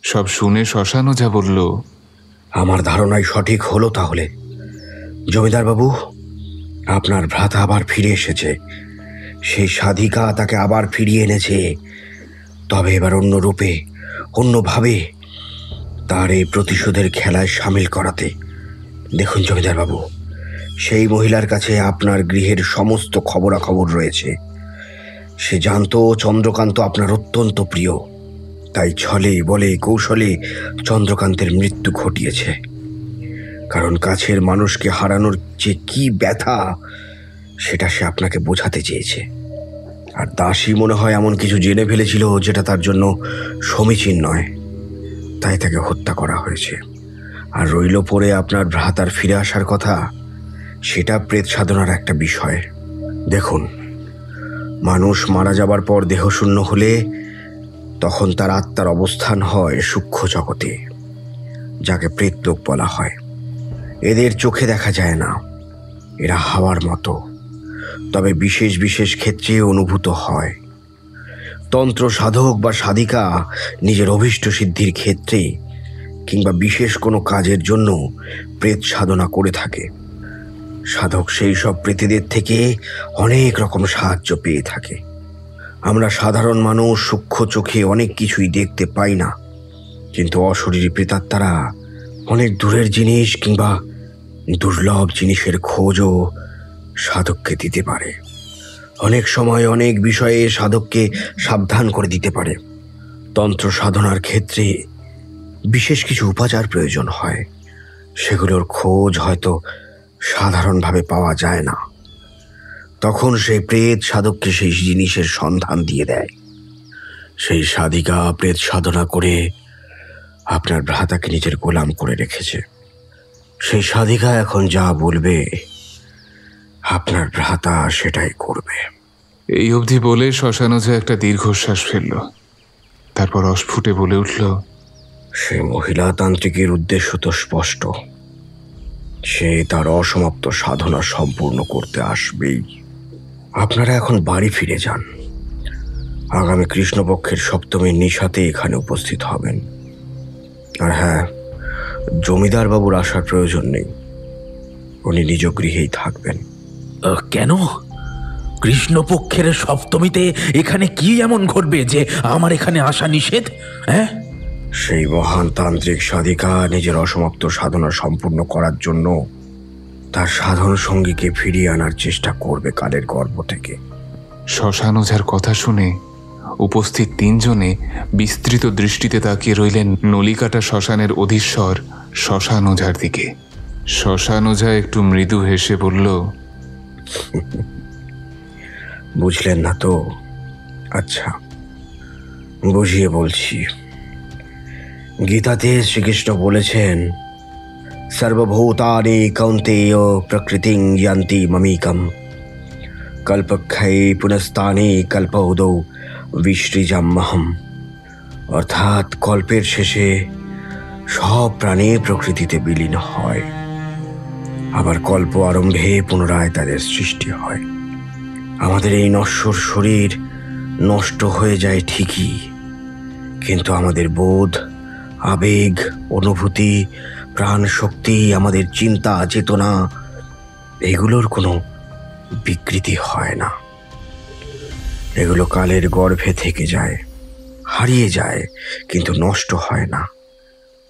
সব শুনে শ্মশান ওঝা বলল, আমার ধারণাই সঠিক হলো তাহলে। জমিদার বাবু, আপনার ভ্রাতা আবার ফিরে এসেছে। সেই সাধিকা তাকে আবার ফিরিয়ে এনেছে, তবে এবার অন্য রূপে, অন্যভাবে তার এই প্রতিশোধের খেলায় সামিল করাতে। দেখুন জমিদার বাবু, সেই মহিলার কাছে আপনার গৃহের সমস্ত খবরাখবর রয়েছে। সে জানতো চন্দ্রকান্ত আপনার অত্যন্ত প্রিয়, তাই ছলে বলে কৌশলে চন্দ্রকান্তের মৃত্যু ঘটিয়েছে। কারণ কাছের মানুষকে হারানোর যে কি ব্যথা, সেটা সে আপনাকে বোঝাতে চেয়েছে। আর দাসী মনে হয় এমন কিছু জেনে ফেলেছিল যেটা তার জন্য সমীচীন নয়, তাই তাকে হত্যা করা হয়েছে। আর রইল পরে আপনার ভ্রাতার ফিরে আসার কথা, সেটা প্রেত সাধনার একটা বিষয়। দেখুন, মানুষ মারা যাবার পর দেহশূন্য হলে তখন তার আত্মার অবস্থান হয় সূক্ষ্ম জগতে, যাকে প্রেতলোক বলা হয়। এদের চোখে দেখা যায় না, এরা হাওয়ার মতো, তবে বিশেষ বিশেষ ক্ষেত্রে অনুভূত হয়। তন্ত্র সাধক বা সাধিকা নিজের অভীষ্ট সিদ্ধির ক্ষেত্রে কিংবা বিশেষ কোনো কাজের জন্য প্রেত সাধনা করে থাকে। সাধক সেই সব প্রেতেদের থেকে অনেক রকম সাহায্য পেয়ে থাকে। আমরা সাধারণ মানুষ সূক্ষ্ম চোখে অনেক কিছুই দেখতে পাই না, কিন্তু অশরীরী প্রেতাত্মারা অনেক দূরের জিনিস কিংবা দুর্লভ জিনিসের খোঁজও সাধককে দিতে পারে। অনেক সময় অনেক বিষয়ে সাধককে সাবধান করে দিতে পারে। তন্ত্র সাধনার ক্ষেত্রে বিশেষ কিছু উপাচার প্রয়োজন হয়, সেগুলোর খোঁজ হয়তো সাধারণভাবে পাওয়া যায় না। তখন সেই প্রেত সাধককে সেই জিনিসের সন্ধান দিয়ে দেয়। সেই সাধিকা প্রেত সাধনা করে আপনার ভ্রাতাকে নিজের গোলাম করে রেখেছে। সেই সাধিকা এখন যা বলবে আপনার ভ্রাতা সেটাই করবে। এই অবধি বলে শ্মশান ওঝা একটা দীর্ঘশ্বাস ফেলল। তারপর অস্ফুটে বলে উঠল, সে মহিলা তান্ত্রিকের উদ্দেশ্য তো স্পষ্ট, সে তার অসমাপ্ত সাধনা সম্পূর্ণ করতে আসবেই। আপনারা এখন বাড়ি ফিরে যান। আগামী কৃষ্ণপক্ষের সপ্তমীর নিশাতে এখানে উপস্থিত হবেন। আর হ্যাঁ, জমিদার বাবুর আসার প্রয়োজন নেই, উনি নিজ গৃহেই থাকবেন। কেন? কৃষ্ণপক্ষের সপ্তমীতে এখানে কি এমন ঘটবে যে আমার এখানে আসা নিষেধ? হ্যাঁ, সেই মহান তান্ত্রিক সাধিকা নিজের অসমাপ্ত সাধনা সম্পূর্ণ করার জন্য তার সাধন সঙ্গীকে ফিরিয়ে আনার চেষ্টা করবে কালের গর্ভ থেকে। শ্মশান ওঝার কথা শুনে উপস্থিত তিনজনে বিস্তৃত দৃষ্টিতে তাকিয়ে রইলেন নলিকাটা শ্মশানের অধীশ্বর শ্মশান ওঝার দিকে। শ্মশান ওঝা একটু মৃদু হেসে বলল, বুঝলেন না তো? আচ্ছা, বুঝিয়ে বলছি। গীতাতে শ্রীকৃষ্ণ বলেছেন, সর্বভূতানি কৌন্তেয় প্রকৃতিং ইয়ান্তি মমিকম কল্পক্ষয়ে পুনস্তানে কল্পৌদৌ বিসৃজাম্যহম। অর্থাৎ কল্পের শেষে সব প্রাণী প্রকৃতিতে বিলীন হয়, আবার কল্প আরম্ভে পুনরায় তাদের সৃষ্টি হয়। আমাদের এই নশ্বর শরীর নষ্ট হয়ে যায় ঠিকই, কিন্তু আমাদের বোধ, আবেগ, অনুভূতি, প্রাণ শক্তি, আমাদের চিন্তা চেতনা, এগুলোর কোনো বিকৃতি হয় না। এগুলো কালের গর্ভে থেকে যায়, হারিয়ে যায়, কিন্তু নষ্ট হয় না।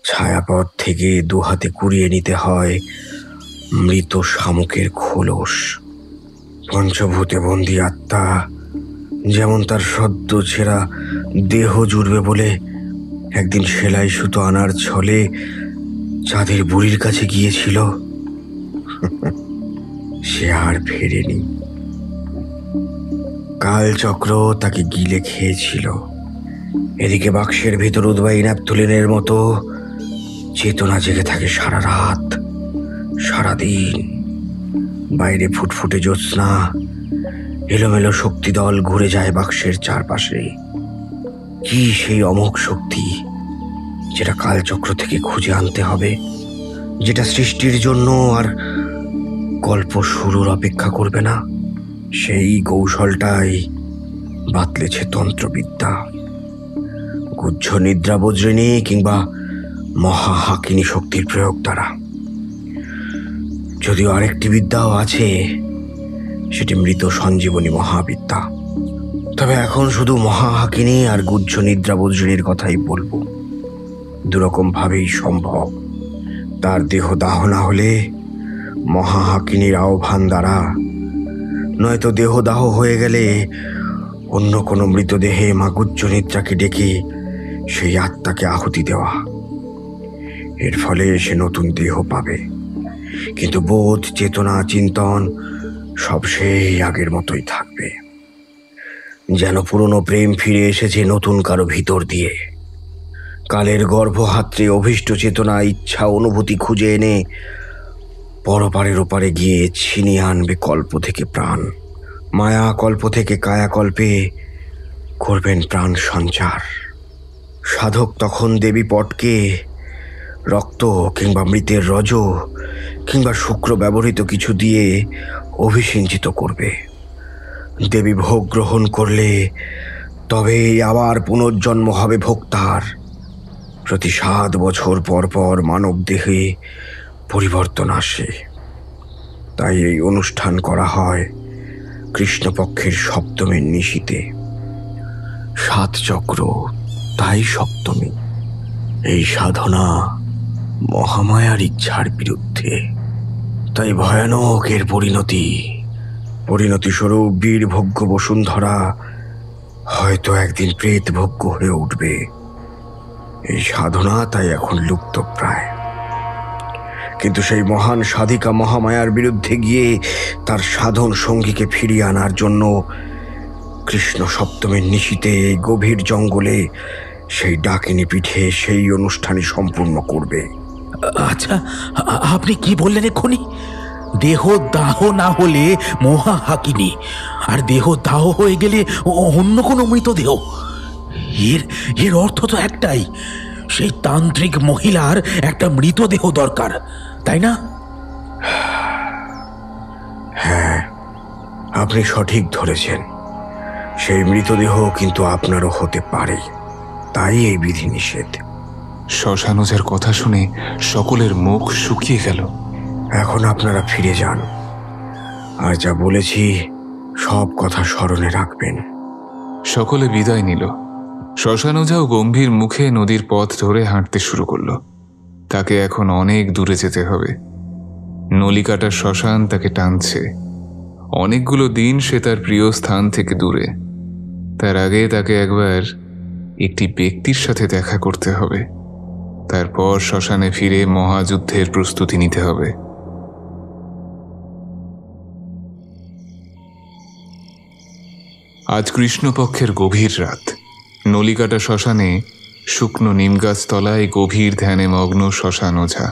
ছায়াপথ থেকে দুহাতে কুড়িয়ে নিতে হয় মৃত শামুকের খোলস। পঞ্চভূতে বন্দী আত্মা যেমন তার সদ্য ছেঁড়া দেহ জুড়বে বলে একদিন সেলাই সুতো আনার ছলে চাঁদের বুড়ির কাছে গিয়েছিল, সে আর ফেরেনি। কালচক্র তাকে গিলে খেয়েছিল। এদিকে বাক্সের ভেতর উদ্বায়ী ন্যাপথলিনের মতো চেতনা জেগে থাকে সারা রাত সারাদিন। বাইরে ফুটফুটে জ্যোৎস্না, এলোমেলো শক্তিদল ঘুরে যায় বাক্সের চারপাশে। কি সেই অমোঘ শক্তি যেটা কালচক্র থেকে খুঁজে আনতে হবে, যেটা সৃষ্টির জন্য আর গল্প শুরুর অপেক্ষা করবে না? সেই কৌশলটাই বাতলেছে তন্ত্রবিদ্যা, গুহ্য নিদ্রা বজ্রিনী কিংবা মহাহাকিনী শক্তির প্রয়োগ দ্বারা। যদিও আরেকটি বিদ্যাও আছে, সেটি মৃত সঞ্জীবনী মহাবিদ্যা। তবে এখন শুধু মহাহাকিনী আর গুহ্য নিদ্রা বজ্রিনীর কথাই বলবো। দুরকম ভাবেই সম্ভব। তার দেহ দাহ না হলে মহাহাকিনীর আহ্বান দ্বারা, নয়তো দেহ দাহ হয়ে গেলে অন্য কোনো মৃতদেহে মা গুহ্য নিদ্রাকে ডেকে সেই আত্মাকে আহুতি দেওয়া। এর ফলে সে নতুন দেহ পাবে, কিন্তু বোধ, চেতনা, চিন্তন সব সেই আগের মতোই থাকবে। যেন পুরনো প্রেম ফিরে এসেছে নতুন কারো ভিতর দিয়ে। কালের গর্ভহাত্রে অভীষ্ট চেতনা, ইচ্ছা, অনুভূতি খুঁজে এনে পরপারের ওপারে গিয়ে ছিনিয়ে আনবে কল্প থেকে প্রাণ। মায়া কল্প থেকে কায়াকল্পে করবেন প্রাণ সঞ্চার। সাধক তখন দেবী পটকে রক্ত কিংবা মৃতের রজ কিংবা শুক্র ব্যবহৃত কিছু দিয়ে অভিসিঞ্চিত করবে। দেবী ভোগ গ্রহণ করলে তবে আবার পুনর্জন্ম হবে ভোক্তার। প্রতি 7 বছর পর পর মানব দেহে পরিবর্তন আসে। তাই এই অনুষ্ঠান করা হয় কৃষ্ণপক্ষের সপ্তমীর নিশীতে। 7 চক্র, তাই সপ্তমী। এই সাধনা মহামায়ার ইচ্ছার বিরুদ্ধে। তাই ভয়ানক এর পরিণতি স্বরূপ বীরভোগ্য বসুন্ধরা হয়তো একদিন প্রেতভোগ্য হয়ে উঠবে। এই সাধনা তাই এখন লুপ্ত প্রায়। কিন্তু সেই মহান সাধিকা মহামায়ার বিরুদ্ধে গিয়ে তার সাধন সঙ্গীকে ফিরিয়ে আনার জন্য কৃষ্ণ সপ্তমীর নিশীতে গভীর জঙ্গলে সেই ডাকিনী পিঠে সেই অনুষ্ঠানই সম্পূর্ণ করবে। আচ্ছা, আপনি কি বললেন এক্ষুনি? দেহ দাহ না হলে মহাহাকিনী, আর দেহ দাহ হয়ে গেলে অন্য কোনো মৃতদেহ। এর অর্থ তো একটাই, সেই তান্ত্রিক মহিলার একটা মৃতদেহ দরকার, তাই না? হ্যাঁ, আপনি সঠিক ধরেছেন। সেই মৃতদেহ কিন্তু আপনারও হতে পারে, তাই এই বিধিনিষেধ। শ্মশানুজার কথা শুনে সকলের মুখ শুকিয়ে গেল। এখন আপনারা ফিরে যান, আর যা বলেছি সব কথা স্মরণে রাখবেন। সকলে বিদায় নিল। শ্মশানুজাও গম্ভীর মুখে নদীর পথ ধরে হাঁটতে শুরু করলো। তাকে এখন অনেক দূরে যেতে হবে। নলিকাটার শ্মশান তাকে টানছে। অনেকগুলো দিন সে তার প্রিয় স্থান থেকে দূরে। তার আগে তাকে একবার একটি ব্যক্তির সাথে দেখা করতে হবে। তারপর শ্মশানে ফিরে মহাযুদ্ধের প্রস্তুতি নিতে হবে। আজ কৃষ্ণপক্ষের গভীর রাত। নলিকাটা শ্মশানে শুকনো নিমগাছ তলায় গভীর ধ্যানে মগ্ন শ্মশান ওঝা।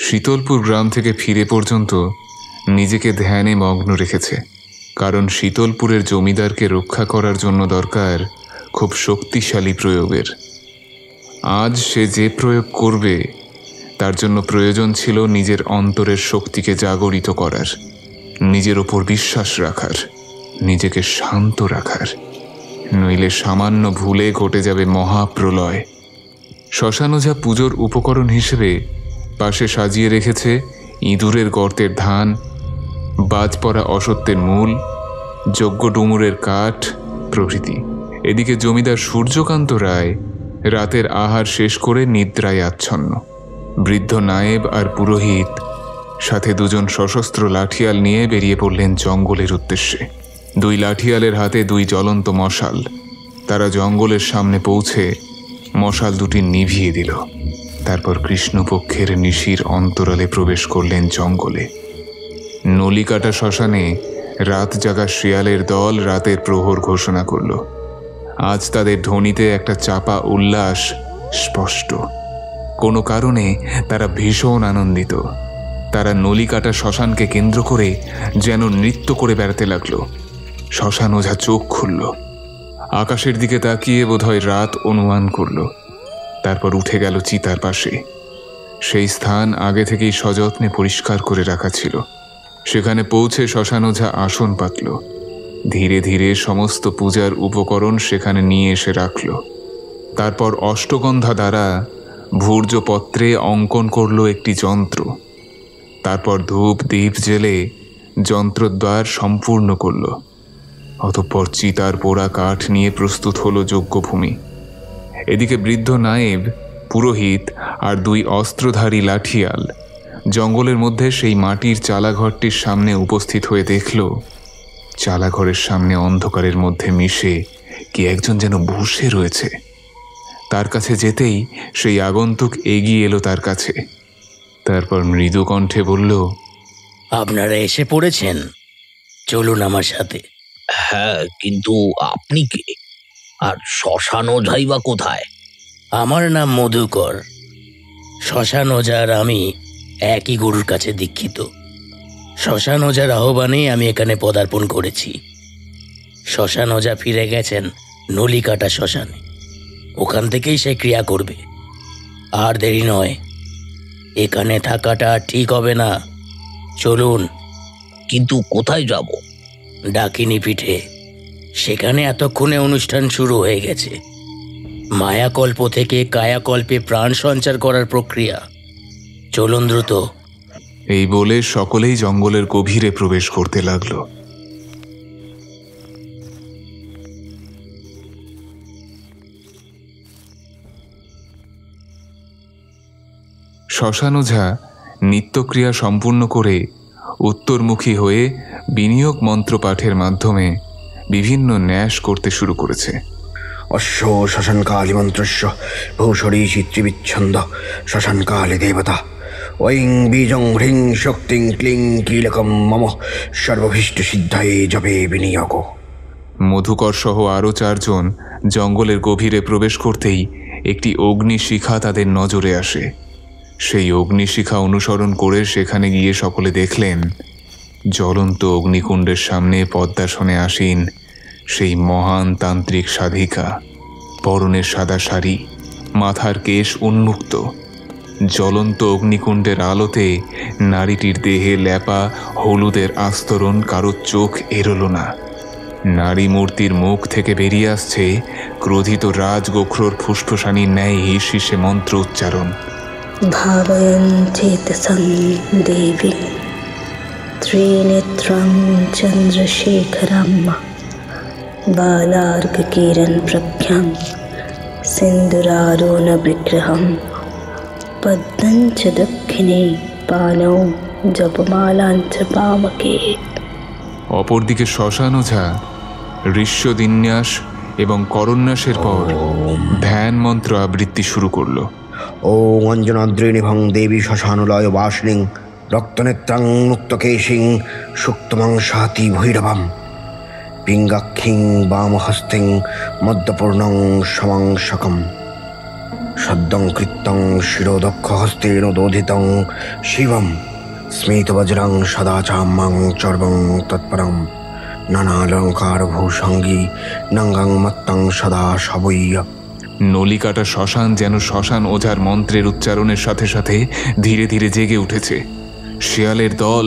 শীতলপুর গ্রাম থেকে ফিরে পর্যন্ত নিজেকে ধ্যানে মগ্ন রেখেছে, কারণ শীতলপুরের জমিদারকে রক্ষা করার জন্য দরকার খুব শক্তিশালী প্রয়োগের। আজ সে যে প্রয়োগ করবে তার জন্য প্রয়োজন ছিল নিজের অন্তরের শক্তিকে জাগরিত করার, নিজের ওপর বিশ্বাস রাখার, নিজেকে শান্ত রাখার। নইলে সামান্য ভুলে ঘটে যাবে মহাপ্রলয়। শ্মশানোঝা পুজোর উপকরণ হিসেবে পাশে সাজিয়ে রেখেছে ইঁদুরের গর্তের ধান, বাজ পড়া অসত্যের মূল, যজ্ঞ ডুমুরের কাঠ প্রভৃতি। এদিকে জমিদার সূর্যকান্ত রায় রাতের আহার শেষ করে নিদ্রায় আচ্ছন্ন। বৃদ্ধ নায়েব আর পুরোহিত সাথে 2 সশস্ত্র লাঠিয়াল নিয়ে বেরিয়ে পড়লেন জঙ্গলের উদ্দেশ্যে। দুই লাঠিয়ালের হাতে দুই জ্বলন্ত মশাল। তারা জঙ্গলের সামনে পৌঁছে মশাল দুটি নিভিয়ে দিল। তারপর কৃষ্ণপক্ষের নিশির অন্তরালে প্রবেশ করলেন জঙ্গলে। নলিকাটা শ্মশানে রাত জাগা শিয়ালের দল রাতের প্রহর ঘোষণা করল। আজ তাদের ধ্বনিতে একটা চাপা উল্লাস স্পষ্ট। কোনো কারণে তারা ভীষণ আনন্দিত। তারা নলিকাটা শ্মশানকে কেন্দ্র করে যেন নৃত্য করে বেড়াতে লাগলো। শ্মশান ওঝা চোখ খুলল, আকাশের দিকে তাকিয়ে বোধহয় রাত অনুমান করল। তারপর উঠে গেল চিতার পাশে। সেই স্থান আগে থেকেই সযত্নে পরিষ্কার করে রাখা ছিল। সেখানে পৌঁছে শ্মশান ওঝা আসন পাতল। ধীরে ধীরে সমস্ত পূজার উপকরণ সেখানে নিয়ে এসে রাখল। তারপর অষ্টগন্ধা দ্বারা ভূর্জপত্রে অঙ্কন করল একটি যন্ত্র। তারপর ধূপ দীপ জেলে যন্ত্রদ্বার সম্পূর্ণ করল। অতঃপর চিতার পোড়া কাঠ নিয়ে প্রস্তুত হলো যজ্ঞভূমি। এদিকে বৃদ্ধ নায়েব, পুরোহিত আর দুই অস্ত্রধারী লাঠিয়াল জঙ্গলের মধ্যে সেই মাটির চালাঘরটির সামনে উপস্থিত হয়ে দেখল, চালাঘরের সামনে অন্ধকারের মধ্যে মিশে কি একজন যেন বসে রয়েছে। তার কাছে যেতেই সেই আগন্তুক এগিয়ে এলো তার কাছে। তারপর মৃদু কণ্ঠে বলল, আপনারা এসে পড়েছেন, চলুন আমার সাথে। হ্যাঁ, কিন্তু আপনি কে? আর শ্মশান ওঝাই বা কোথায়? আমার নাম মধুকর। শ্মশান ওঝার আমি একই গুরুর কাছে দীক্ষিত। শ্মশান ওঝার আহ্বানে আমি এখানে পদার্পণ করেছি। শ্মশান ওঝা ফিরে গেছেন নলিকাটা শ্মশানে। ওখান থেকেই সে ক্রিয়া করবে। আর দেরি নয়, এখানে থাকাটা ঠিক হবে না। চলুন। কিন্তু কোথায় যাব? ডাকিনী পিঠে। সেখানে এতক্ষণে অনুষ্ঠান শুরু হয়ে গেছে। মায়াকল্প থেকে কায়াকল্পে প্রাণ সঞ্চার করার প্রক্রিয়া। চলুন দ্রুত। এই বলে সকলেই জঙ্গলের গভীরে প্রবেশ করতে লাগলো। শ্মশান ওঝা নিত্যক্রিয়া সম্পূর্ণ করে উত্তরমুখী হয়ে বিনিয়োগ মন্ত্রপাঠের মাধ্যমে বিভিন্ন ন্যাস করতে শুরু করেছে। অশ্ব শ্মশানকালী মন্ত্রস্য ভূষরী চিত্রিবিচ্ছন্দ শ্মশানকালী দেবতা ঐং বীজং হ্রিং শক্তিং ক্লিং কীলকম মম সর্বভীষ্ট সিদ্ধায়ে জপে বিনিয়োগ। মধুকর সহ আরও 4 জন জঙ্গলের গভীরে প্রবেশ করতেই একটি অগ্নিশিখা তাদের নজরে আসে। সেই অগ্নিশিখা অনুসরণ করে সেখানে গিয়ে সকলে দেখলেন, জ্বলন্ত অগ্নিকুণ্ডের সামনে পদ্মাসনে আসীন সেই মহান তান্ত্রিক সাধিকা। পরনের সাদা শাড়ি, মাথার কেশ উন্মুক্ত। জ্বলন্ত অগ্নিকুণ্ডের আলোতে নারীটির দেহে ল্যাপা হলুদের আস্তরণ কারো চোখ এড়ল না। নারী মূর্তির মুখ থেকে বেরিয়ে আসছে ক্রোধিত রাজগোখরোর ফুসফুসানির ন্যায় হিসিসে মন্ত্র উচ্চারণ। ভাবয়ন চেতসং দেবী ত্রিনেত্রং চন্দ্রশেখরম বালার্ঘ কিরণ প্রখ্যাং সিন্দুরারোণ বিগ্রহম পদ্মঞ্চ দক্ষিণে পানৌ জপমালাঞ্চ পামকে। অপরদিকে শ্মশান ওঝা ঋষ্যদিন্যাস এবং করন্যাসের পর ধ্যান মন্ত্র আবৃত্তি শুরু করল। ও অঞ্জনাদ্রিনিভং দেবী শ্মশানুলয় বাসিনীং রক্তনেত্রাং মুক্তকেশিং সুক্তমাংসাতি ভৈরবম পিঙ্গাক্ষিং বামহস্তিং মদ্যপূর্ণং সমাংসকম সদ্যং কৃত্যং শিরোদক্ষ হস্তেন দোধিতং শিবম স্মিতবজ্রং সদা চাম্মাং চর্বং তৎপরম নানালঙ্কার ভূসঙ্গী নঙ্গাং মত্তং সদা সবৈয়। নলিকাটা শ্মশান যেন শ্মশান ওঝার মন্ত্রের উচ্চারণের সাথে সাথে ধীরে ধীরে জেগে উঠেছে। শিয়ালের দল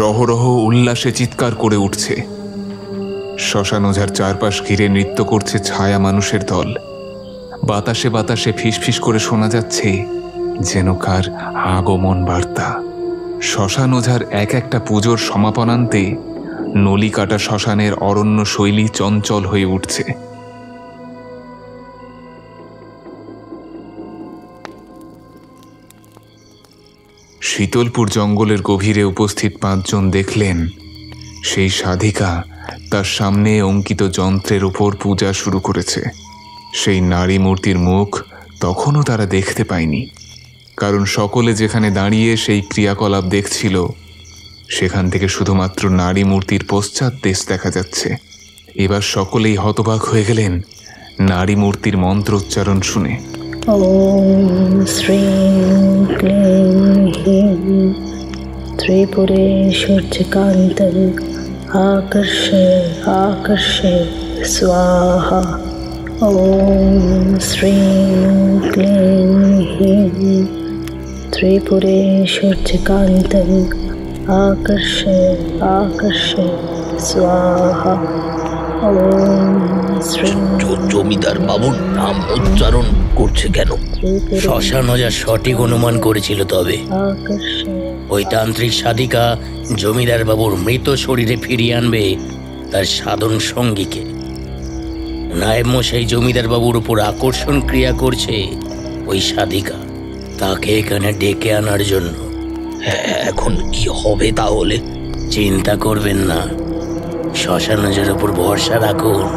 রহরহ উল্লাসে চিৎকার করে উঠছে। শ্মশান ওঝার চারপাশ ঘিরে নৃত্য করছে ছায়া মানুষের দল। বাতাসে বাতাসে ফিসফিস করে শোনা যাচ্ছে যেন কার আগমন বার্তা। শ্মশান ওঝার এক একটা পুজোর সমাপনান্তে নলিকাটা শ্মশানের অরণ্য শৈলী চঞ্চল হয়ে উঠছে। শীতলপুর জঙ্গলের গভীরে উপস্থিত 5 জন দেখলেন সেই সাধিকা তার সামনে অঙ্কিত যন্ত্রের উপর পূজা শুরু করেছে। সেই নারী মূর্তির মুখ তখনও তারা দেখতে পায়নি, কারণ সকলে যেখানে দাঁড়িয়ে সেই ক্রিয়াকলাপ দেখছিল সেখান থেকে শুধুমাত্র নারী মূর্তির পশ্চাৎ দেশ দেখা যাচ্ছে। এবার সকলেই হতবাক হয়ে গেলেন নারী মূর্তির মন্ত্রোচ্চারণ শুনে। ওম শ্রীং ক্লিং হিং ত্রিপুরেশ্বর্যকান্তং আকর্ষে আকর্ষে স্বাহা। ওম শ্রীং ক্লিং হিং ত্রিপুরেশ্বর্যকান্তং আকর্ষে আকর্ষে স্বাহা। জমিদার বাবুর নাম উচ্চারণ করছে কেন? শ্মশান যা সঠিক অনুমান করেছিল, তবে ওই তান্ত্রিক সাধিকা জমিদার বাবুর মৃত শরীরে ফিরিয়ে আনবে তার সাধন সঙ্গীকে। নায়েব মশাই জমিদার বাবুর উপর আকর্ষণ ক্রিয়া করছে ওই সাধিকা, তাকে এখানে ডেকে আনার জন্য। এখন কি হবে তাহলে? চিন্তা করবেন না, শ্মশানের উপর ভরসা রাখুন।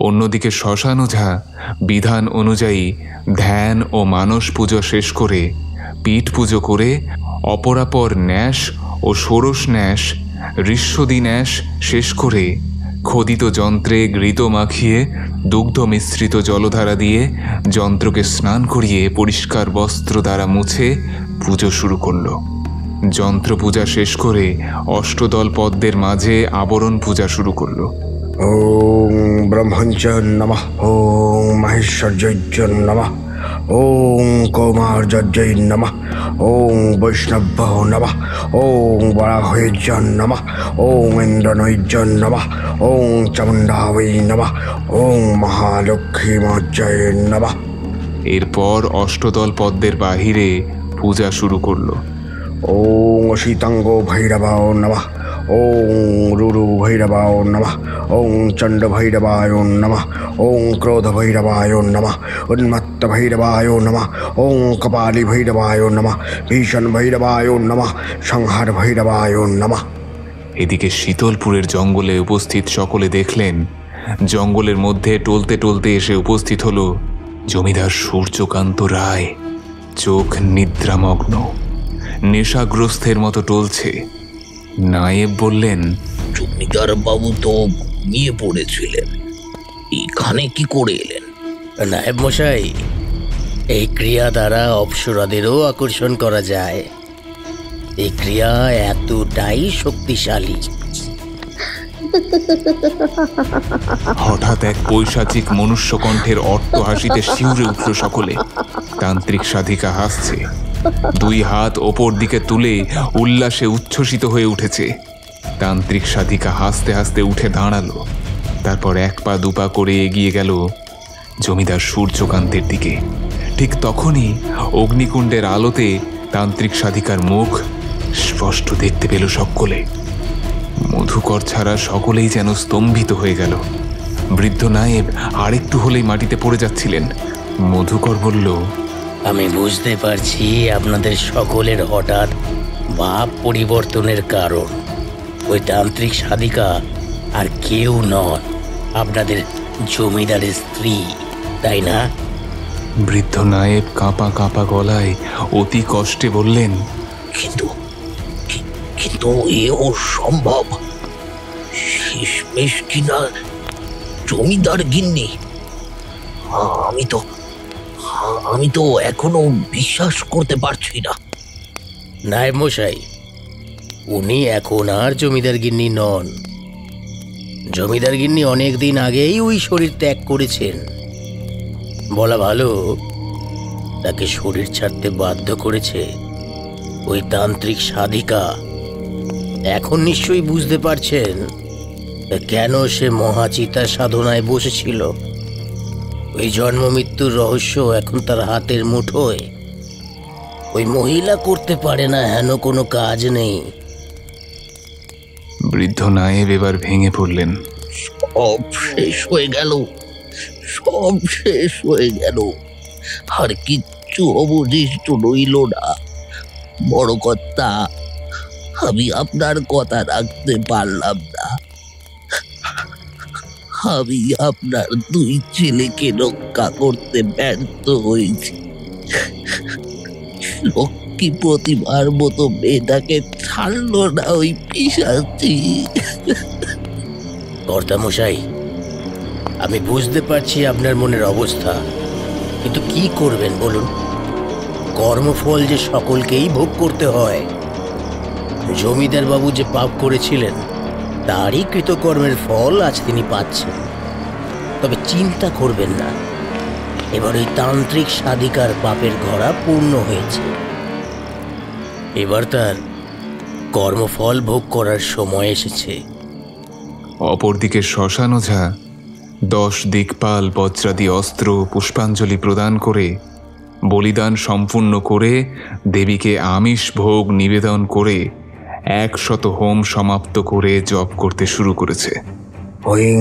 অন্যদিকে শ্মশান ওঝা বিধান অনুযায়ী ধ্যান ও মানস পুজো শেষ করে, পীঠ পুজো করে, অপরাপর ন্যাস ও ষোড়শ ন্যাস, ঋষ্যদী ন্যাস শেষ করে খোদিত যন্ত্রে ঘৃত মাখিয়ে দুগ্ধ মিশ্রিত জলধারা দিয়ে যন্ত্রকে স্নান করিয়ে পরিষ্কার বস্ত্র দ্বারা মুছে পুজো শুরু করল। যন্ত্র পূজা শেষ করে অষ্টদল পদ্মের মাঝে আবরণ পূজা শুরু করল। ওম ব্রহ্মঞ্চ নমঃ, ওম মহেশ্বর্যৈ নমঃ, ওম কৌমার্যৈ নমঃ, ওম বৈষ্ণব নমঃ, ওম বরাহৈর্য নমঃ, ওম ইন্দ্রনৈর্য নমঃ, ওম চামুণ্ডাবৈ নমঃ, ওম মহালক্ষ্মীমজ্জয় নমঃ। এরপর অষ্টদল পদ্মের বাহিরে পূজা শুরু করল। ওম শীতাঙ্গ ভৈরবায় নমঃ, ওম রুরু ভৈরবায় নমঃ, ওম চণ্ড ভৈরবায় নমঃ, ওম ক্রোধ ভৈরবায় নমঃ, উন্মত্ত ভৈরবায় নমঃ, ওম কপালি ভৈরবায় নমঃ, ভীষণ ভৈরবায় নমঃ, সংহার ভৈরবায় নমঃ। এদিকে শীতলপুরের জঙ্গলে উপস্থিত সকলে দেখলেন জঙ্গলের মধ্যে টলতে টলতে এসে উপস্থিত হল জমিদার সূর্যকান্ত রায়। চোখ নিদ্রামগ্ন, নেশাগ্রস্তের মতো টলছে। নায়েব বললেন, জমিদার বাবু তো ঘুমিয়ে পড়েছিলেন, এখানে কি করে এলেন? নায়েব মশাই, এই ক্রিয়া দ্বারা অপ্সরাদেরও আকর্ষণ করা যায়। এই ক্রিয়া এতটাই শক্তিশালী। হঠাৎ এক পৈশাচিক মনুষ্যকণ্ঠের অট্টহাসিতে শিউরে উঠল সকলে। তান্ত্রিক সাধিকা হাসছে, দুই হাত ওপর দিকে তুলে উল্লাসে উচ্ছ্বসিত হয়ে উঠেছে। তান্ত্রিক সাধিকা হাসতে হাসতে উঠে দাঁড়ালো, তারপর এক পা দুপা করে এগিয়ে গেল জমিদার সূর্যকান্তের দিকে। ঠিক তখনই অগ্নিকুণ্ডের আলোতে তান্ত্রিক সাধিকার মুখ স্পষ্ট দেখতে পেল সকলে। মধুকর ছাড়া সকলেই যেন স্তম্ভিত হয়ে গেল। বৃদ্ধ নায়েব আরেকটু হলেই মাটিতে পড়ে যাচ্ছিলেন। মধুকর বলল, আমি বুঝতে পারছি আপনাদের সকলের হঠাৎ ভাব পরিবর্তনের কারণ। ওই তান্ত্রিক সাধিকা আর কেউ নন, আপনাদের জমিদারের স্ত্রী, তাই না? বৃদ্ধ নায়েব কাঁপা কাঁপা গলায় অতি কষ্টে বললেন, কিন্তু কিন্তু এও সম্ভব? শেষমেশ কিনা জমিদার গিন্নি? আমি তো এখনো বিশ্বাস করতে পারছি না। নায়েব মশাই, উনি এখন আর জমিদার গিন্নি নন। জমিদার গিন্নি অনেক দিন আগেই ওই শরীর ত্যাগ করেছেন। বলা ভালো, তাকে শরীর ছাড়তে বাধ্য করেছে ওই তান্ত্রিক সাধিকা। এখন নিশ্চয়ই বুঝতে পারছেন কেন সে মহাচিতা সাধনায় বসেছিল। ওই জন্ম মৃত্যুর রহস্য এখন তার হাতের মুঠোয়। ওই মহিলা করতে পারে না হেন কোনো কাজ নেই। বৃদ্ধ নায়েব এবার ভেঙে পড়লেন। সব শেষ হয়ে গেল, সব শেষ হয়ে গেল, আর কিচ্ছু কিচ্ছু অবশিষ্ট রইল না। বড় কর্তা, আমি আপনার কথা রাখতে পারলাম না। আমি আপনার দুই ছেলেকে রক্ষা করতে ব্যর্থ হয়েছি। লক্ষ্মী প্রতিমার মতো মেয়েটাকে ছাড়লো না ওই পিশাচি। কর্তামশাই, আমি বুঝতে পারছি আপনার মনের অবস্থা, কিন্তু কি করবেন বলুন? কর্মফল যে সকলকেই ভোগ করতে হয়। জমিদার বাবু যে পাপ করেছিলেন তারই কৃতকর্মের ফল আজ তিনি পাচ্ছেন। তবে চিন্তা করবেন না, এবার ওই তান্ত্রিক সাধিকার পাপের ঘোড়া পূর্ণ হয়েছে। এবার তার কর্মফল ভোগ করার সময় এসেছে। অপরদিকে শ্মশান ওঝা 10 দিকপাল বজ্রাদি অস্ত্র পুষ্পাঞ্জলি প্রদান করে বলিদান সম্পূর্ণ করে দেবীকে আমিষ ভোগ নিবেদন করে 100 হোম সমাপ্ত করে জপ করতে শুরু করেছে। ওইং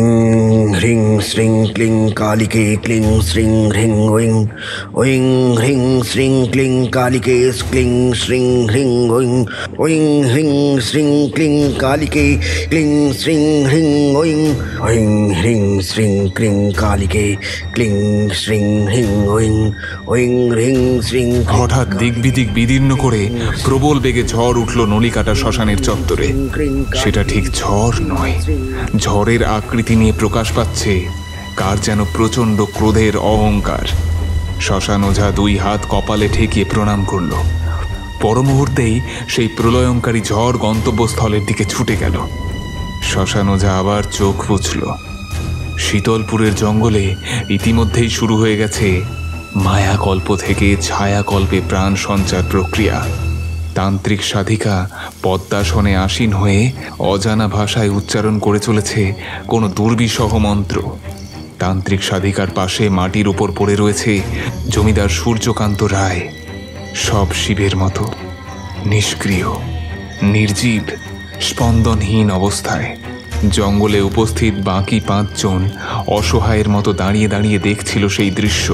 হ্রিং শ্রিং ক্লিং কালিকে ক্লিং শ্রিং হ্রিং ওইং ওইং হ্রিং শ্রিং ক্লিং কালিকে ক্লিং শ্রিং হ্রিং ওইং ওইং হ্রিং শ্রিং ক্লিং কালিকে ক্লিং শ্রিং হ্রিং ওইং ওইং হ্রিং শ্রিং ক্লিং কালিকে ক্লিং শ্রিং হ্রিং ওইং ওইং হ্রিং শ্রিং। হঠাৎ দিক বিদিক বিদীর্ণ করে প্রবল বেগে ঝড় উঠল নলিকাটা শ্মশানের চত্বরে। সেটা ঠিক ঝড় নয়, ঝড়ের আকৃতি নিয়ে প্রকাশ পাচ্ছে কার যেন প্রচণ্ড ক্রোধের অহংকার। শ্মশান ওঝা 2 হাত কপালে ঠেকিয়ে প্রণাম করল। পর মুহূর্তেই সেই প্রলয়ঙ্কারী ঝড় গন্তব্যস্থলের দিকে ছুটে গেল। শ্মশান ওঝা আবার চোখ বুঝল। শীতলপুরের জঙ্গলে ইতিমধ্যেই শুরু হয়ে গেছে মায়াকল্প থেকে ছায়াকল্পে প্রাণ সঞ্চার প্রক্রিয়া। তান্ত্রিক সাধিকা পদ্মাসনে আসীন হয়ে অজানা ভাষায় উচ্চারণ করে চলেছে কোনো দুর্বিষহ মন্ত্র। তান্ত্রিক সাধিকার পাশে মাটির উপর পড়ে রয়েছে জমিদার সূর্যকান্ত রায়, সব শিবের মতো নিষ্ক্রিয়, নির্জীব, স্পন্দনহীন অবস্থায়। জঙ্গলে উপস্থিত বাকি 5 জন অসহায়ের মতো দাঁড়িয়ে দাঁড়িয়ে দেখছিল সেই দৃশ্য।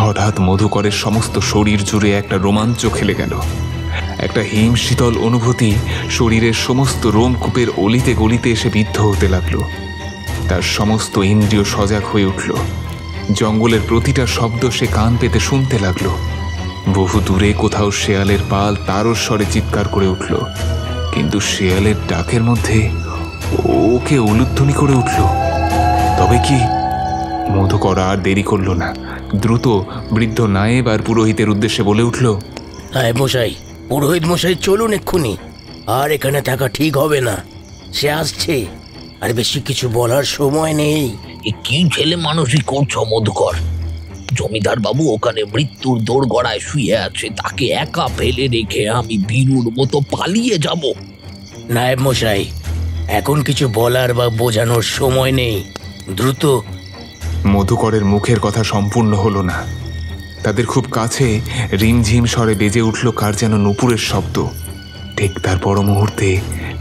হঠাৎ মধুকরের সমস্ত শরীর জুড়ে একটা রোমাঞ্চ খেলে গেল। একটা হিম শীতল অনুভূতি শরীরের সমস্ত রোমকূপের অলিতে গলিতে এসে বিদ্ধ হতে লাগলো। তার সমস্ত ইন্দ্রিয় সজাগ হয়ে উঠল। জঙ্গলের প্রতিটা শব্দ সে কান পেতে শুনতে লাগলো। বহু দূরে কোথাও শেয়ালের পাল তারস্বরে চিৎকার করে উঠল, কিন্তু শেয়ালের ডাকের মধ্যে ওকে উলুধ্বনি করে উঠল। তবে কি? মধুকর আর দেরি করল না, দ্রুত বৃদ্ধ নায়েব আর পুরোহিতের উদ্দেশ্যে বলে উঠল, হ্যাঁ মশাই, পুরোহিত মশাই চলুন এক্ষুনি, আর এখানে থাকা ঠিক হবে না। সে আসছে, আর বেশি কিছু বলার সময় নেই। কি ছেলে মানুষই করছো মধুকর? জমিদার বাবু ওখানে মৃত্যুর দোরগড়ায় শুয়ে আছে, তাকে একা ফেলে রেখে আমি বীরুর মতো পালিয়ে যাব? নায়েব মশাই, এখন কিছু বলার বা বোঝানোর সময় নেই, দ্রুত। মধুকরের মুখের কথা সম্পূর্ণ হলো না। তাদের খুব কাছে রিমঝিম স্বরে বেজে উঠল কার যেন নুপুরের শব্দ। ঠিক তার পর মুহূর্তে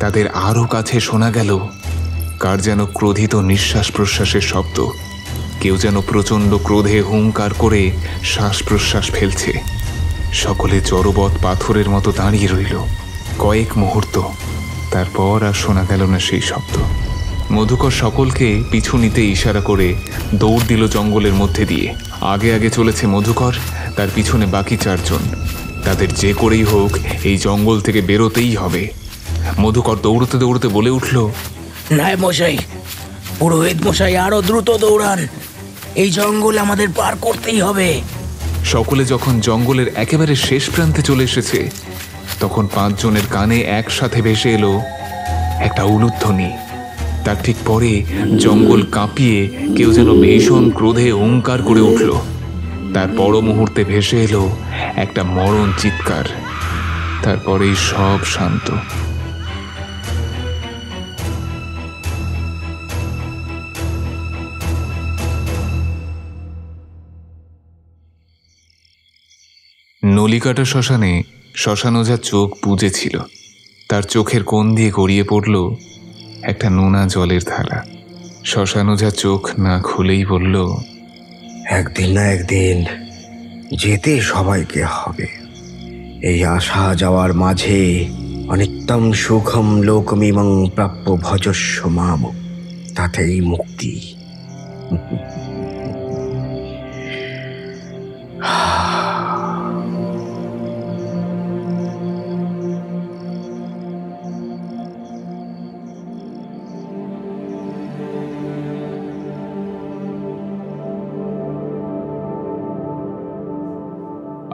তাদের আরও কাছে শোনা গেল কার যেন ক্রোধিত নিঃশ্বাস প্রশ্বাসের শব্দ। কেউ যেন প্রচণ্ড ক্রোধে হুঙ্কার করে শ্বাস প্রশ্বাস ফেলছে। সকলে জড়বৎ পাথরের মতো দাঁড়িয়ে রইল কয়েক মুহূর্ত। তারপর আর শোনা গেল না সেই শব্দ। মধুকর সকলকে পিছু নিতে ইশারা করে দৌড় দিল জঙ্গলের মধ্যে দিয়ে। আগে আগে চলেছে মধুকর, তার পিছনে বাকি 4 জন। তাদের যে করেই হোক এই জঙ্গল থেকে বেরোতেই হবে। মধুকর দৌড়তে দৌড়তে বলে উঠল, নায়েব মশাই, পুরোহিত মশাই আরো দ্রুত দৌড়ান, এই জঙ্গল আমাদের পার করতেই হবে। সকলে যখন জঙ্গলের একেবারে শেষ প্রান্তে চলে এসেছে, তখন 5 জনের কানে একসাথে ভেসে এলো একটা উলুধ্বনি। তার ঠিক পরে জঙ্গল কাঁপিয়ে কেউ যেন ভীষণ ক্রোধে হুঙ্কার করে উঠল। তার পর মুহূর্তে ভেসে এলো একটা মরণ চিৎকার। তারপরেই সব শান্ত। নলিকাটা শ্মশানে শ্মশান ওঝার চোখ বুজেছিল। তার চোখের কোণ দিয়ে গড়িয়ে পড়ল একটা নোনা জলের ধারা। শ্মশান ওঝা চোখ না খুলেই বলল, একদিন না একদিন যেতে সবাইকে হবে। এই আসা যাওয়ার মাঝে অনিত্যম সুখম লোকমিমং প্রাপ্য ভজস্ব মাম, তাতেই মুক্তি।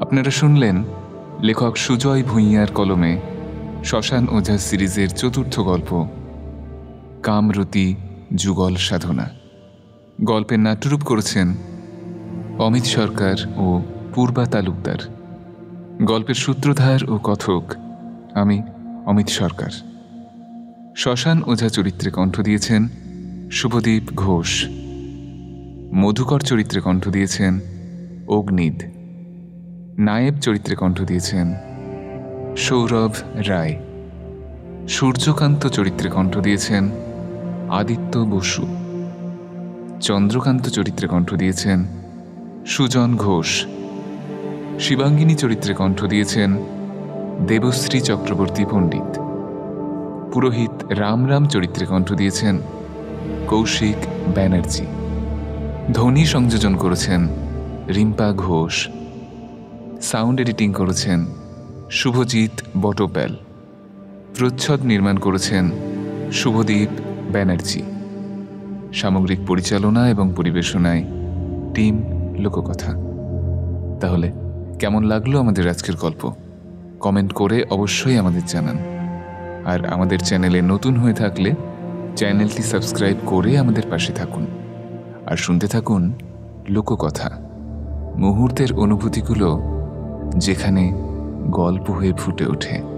আপনারা শুনলেন লেখক সুজয় ভূঁইয়ার কলমে শ্মশান ওঝা সিরিজের চতুর্থ গল্প কামরতি যুগল সাধনা। গল্পের নাট্যরূপ করেছেন অমিত সরকার ও পূর্বা তালুকদার। গল্পের সূত্রধার ও কথক আমি অমিত সরকার। শ্মশান ওঝা চরিত্রে কণ্ঠ দিয়েছেন শুভদীপ ঘোষ। মধুকর চরিত্রে কণ্ঠ দিয়েছেন অগ্নিদ। নায়েব চরিত্রে কণ্ঠ দিয়েছেন সৌরভ রায়। সূর্যকান্ত চরিত্রে কণ্ঠ দিয়েছেন আদিত্য বসু। চন্দ্রকান্ত চরিত্রে কণ্ঠ দিয়েছেন সুজন ঘোষ। শিবাঙ্গিনী চরিত্রে কণ্ঠ দিয়েছেন দেবশ্রী চক্রবর্তী পণ্ডিত। পুরোহিত রাম চরিত্রে কণ্ঠ দিয়েছেন কৌশিক ব্যানার্জি। ধ্বনি সংযোজন করেছেন রিম্পা ঘোষ। সাউন্ড এডিটিং করেছেন শুভজিৎ বটপ্যাল। প্রচ্ছদ নির্মাণ করেছেন শুভদীপ ব্যানার্জি। সামগ্রিক পরিচালনা এবং পরিবেশনায় টিম লোককথা। তাহলে কেমন লাগলো আমাদের আজকের গল্প? কমেন্ট করে অবশ্যই আমাদের জানান। আর আমাদের চ্যানেলে নতুন হয়ে থাকলে চ্যানেলটি সাবস্ক্রাইব করে আমাদের পাশে থাকুন আর শুনতে থাকুন লোককথা, মুহূর্তের অনুভূতিগুলো যেখানে গল্প হয়ে ফুটে ওঠে।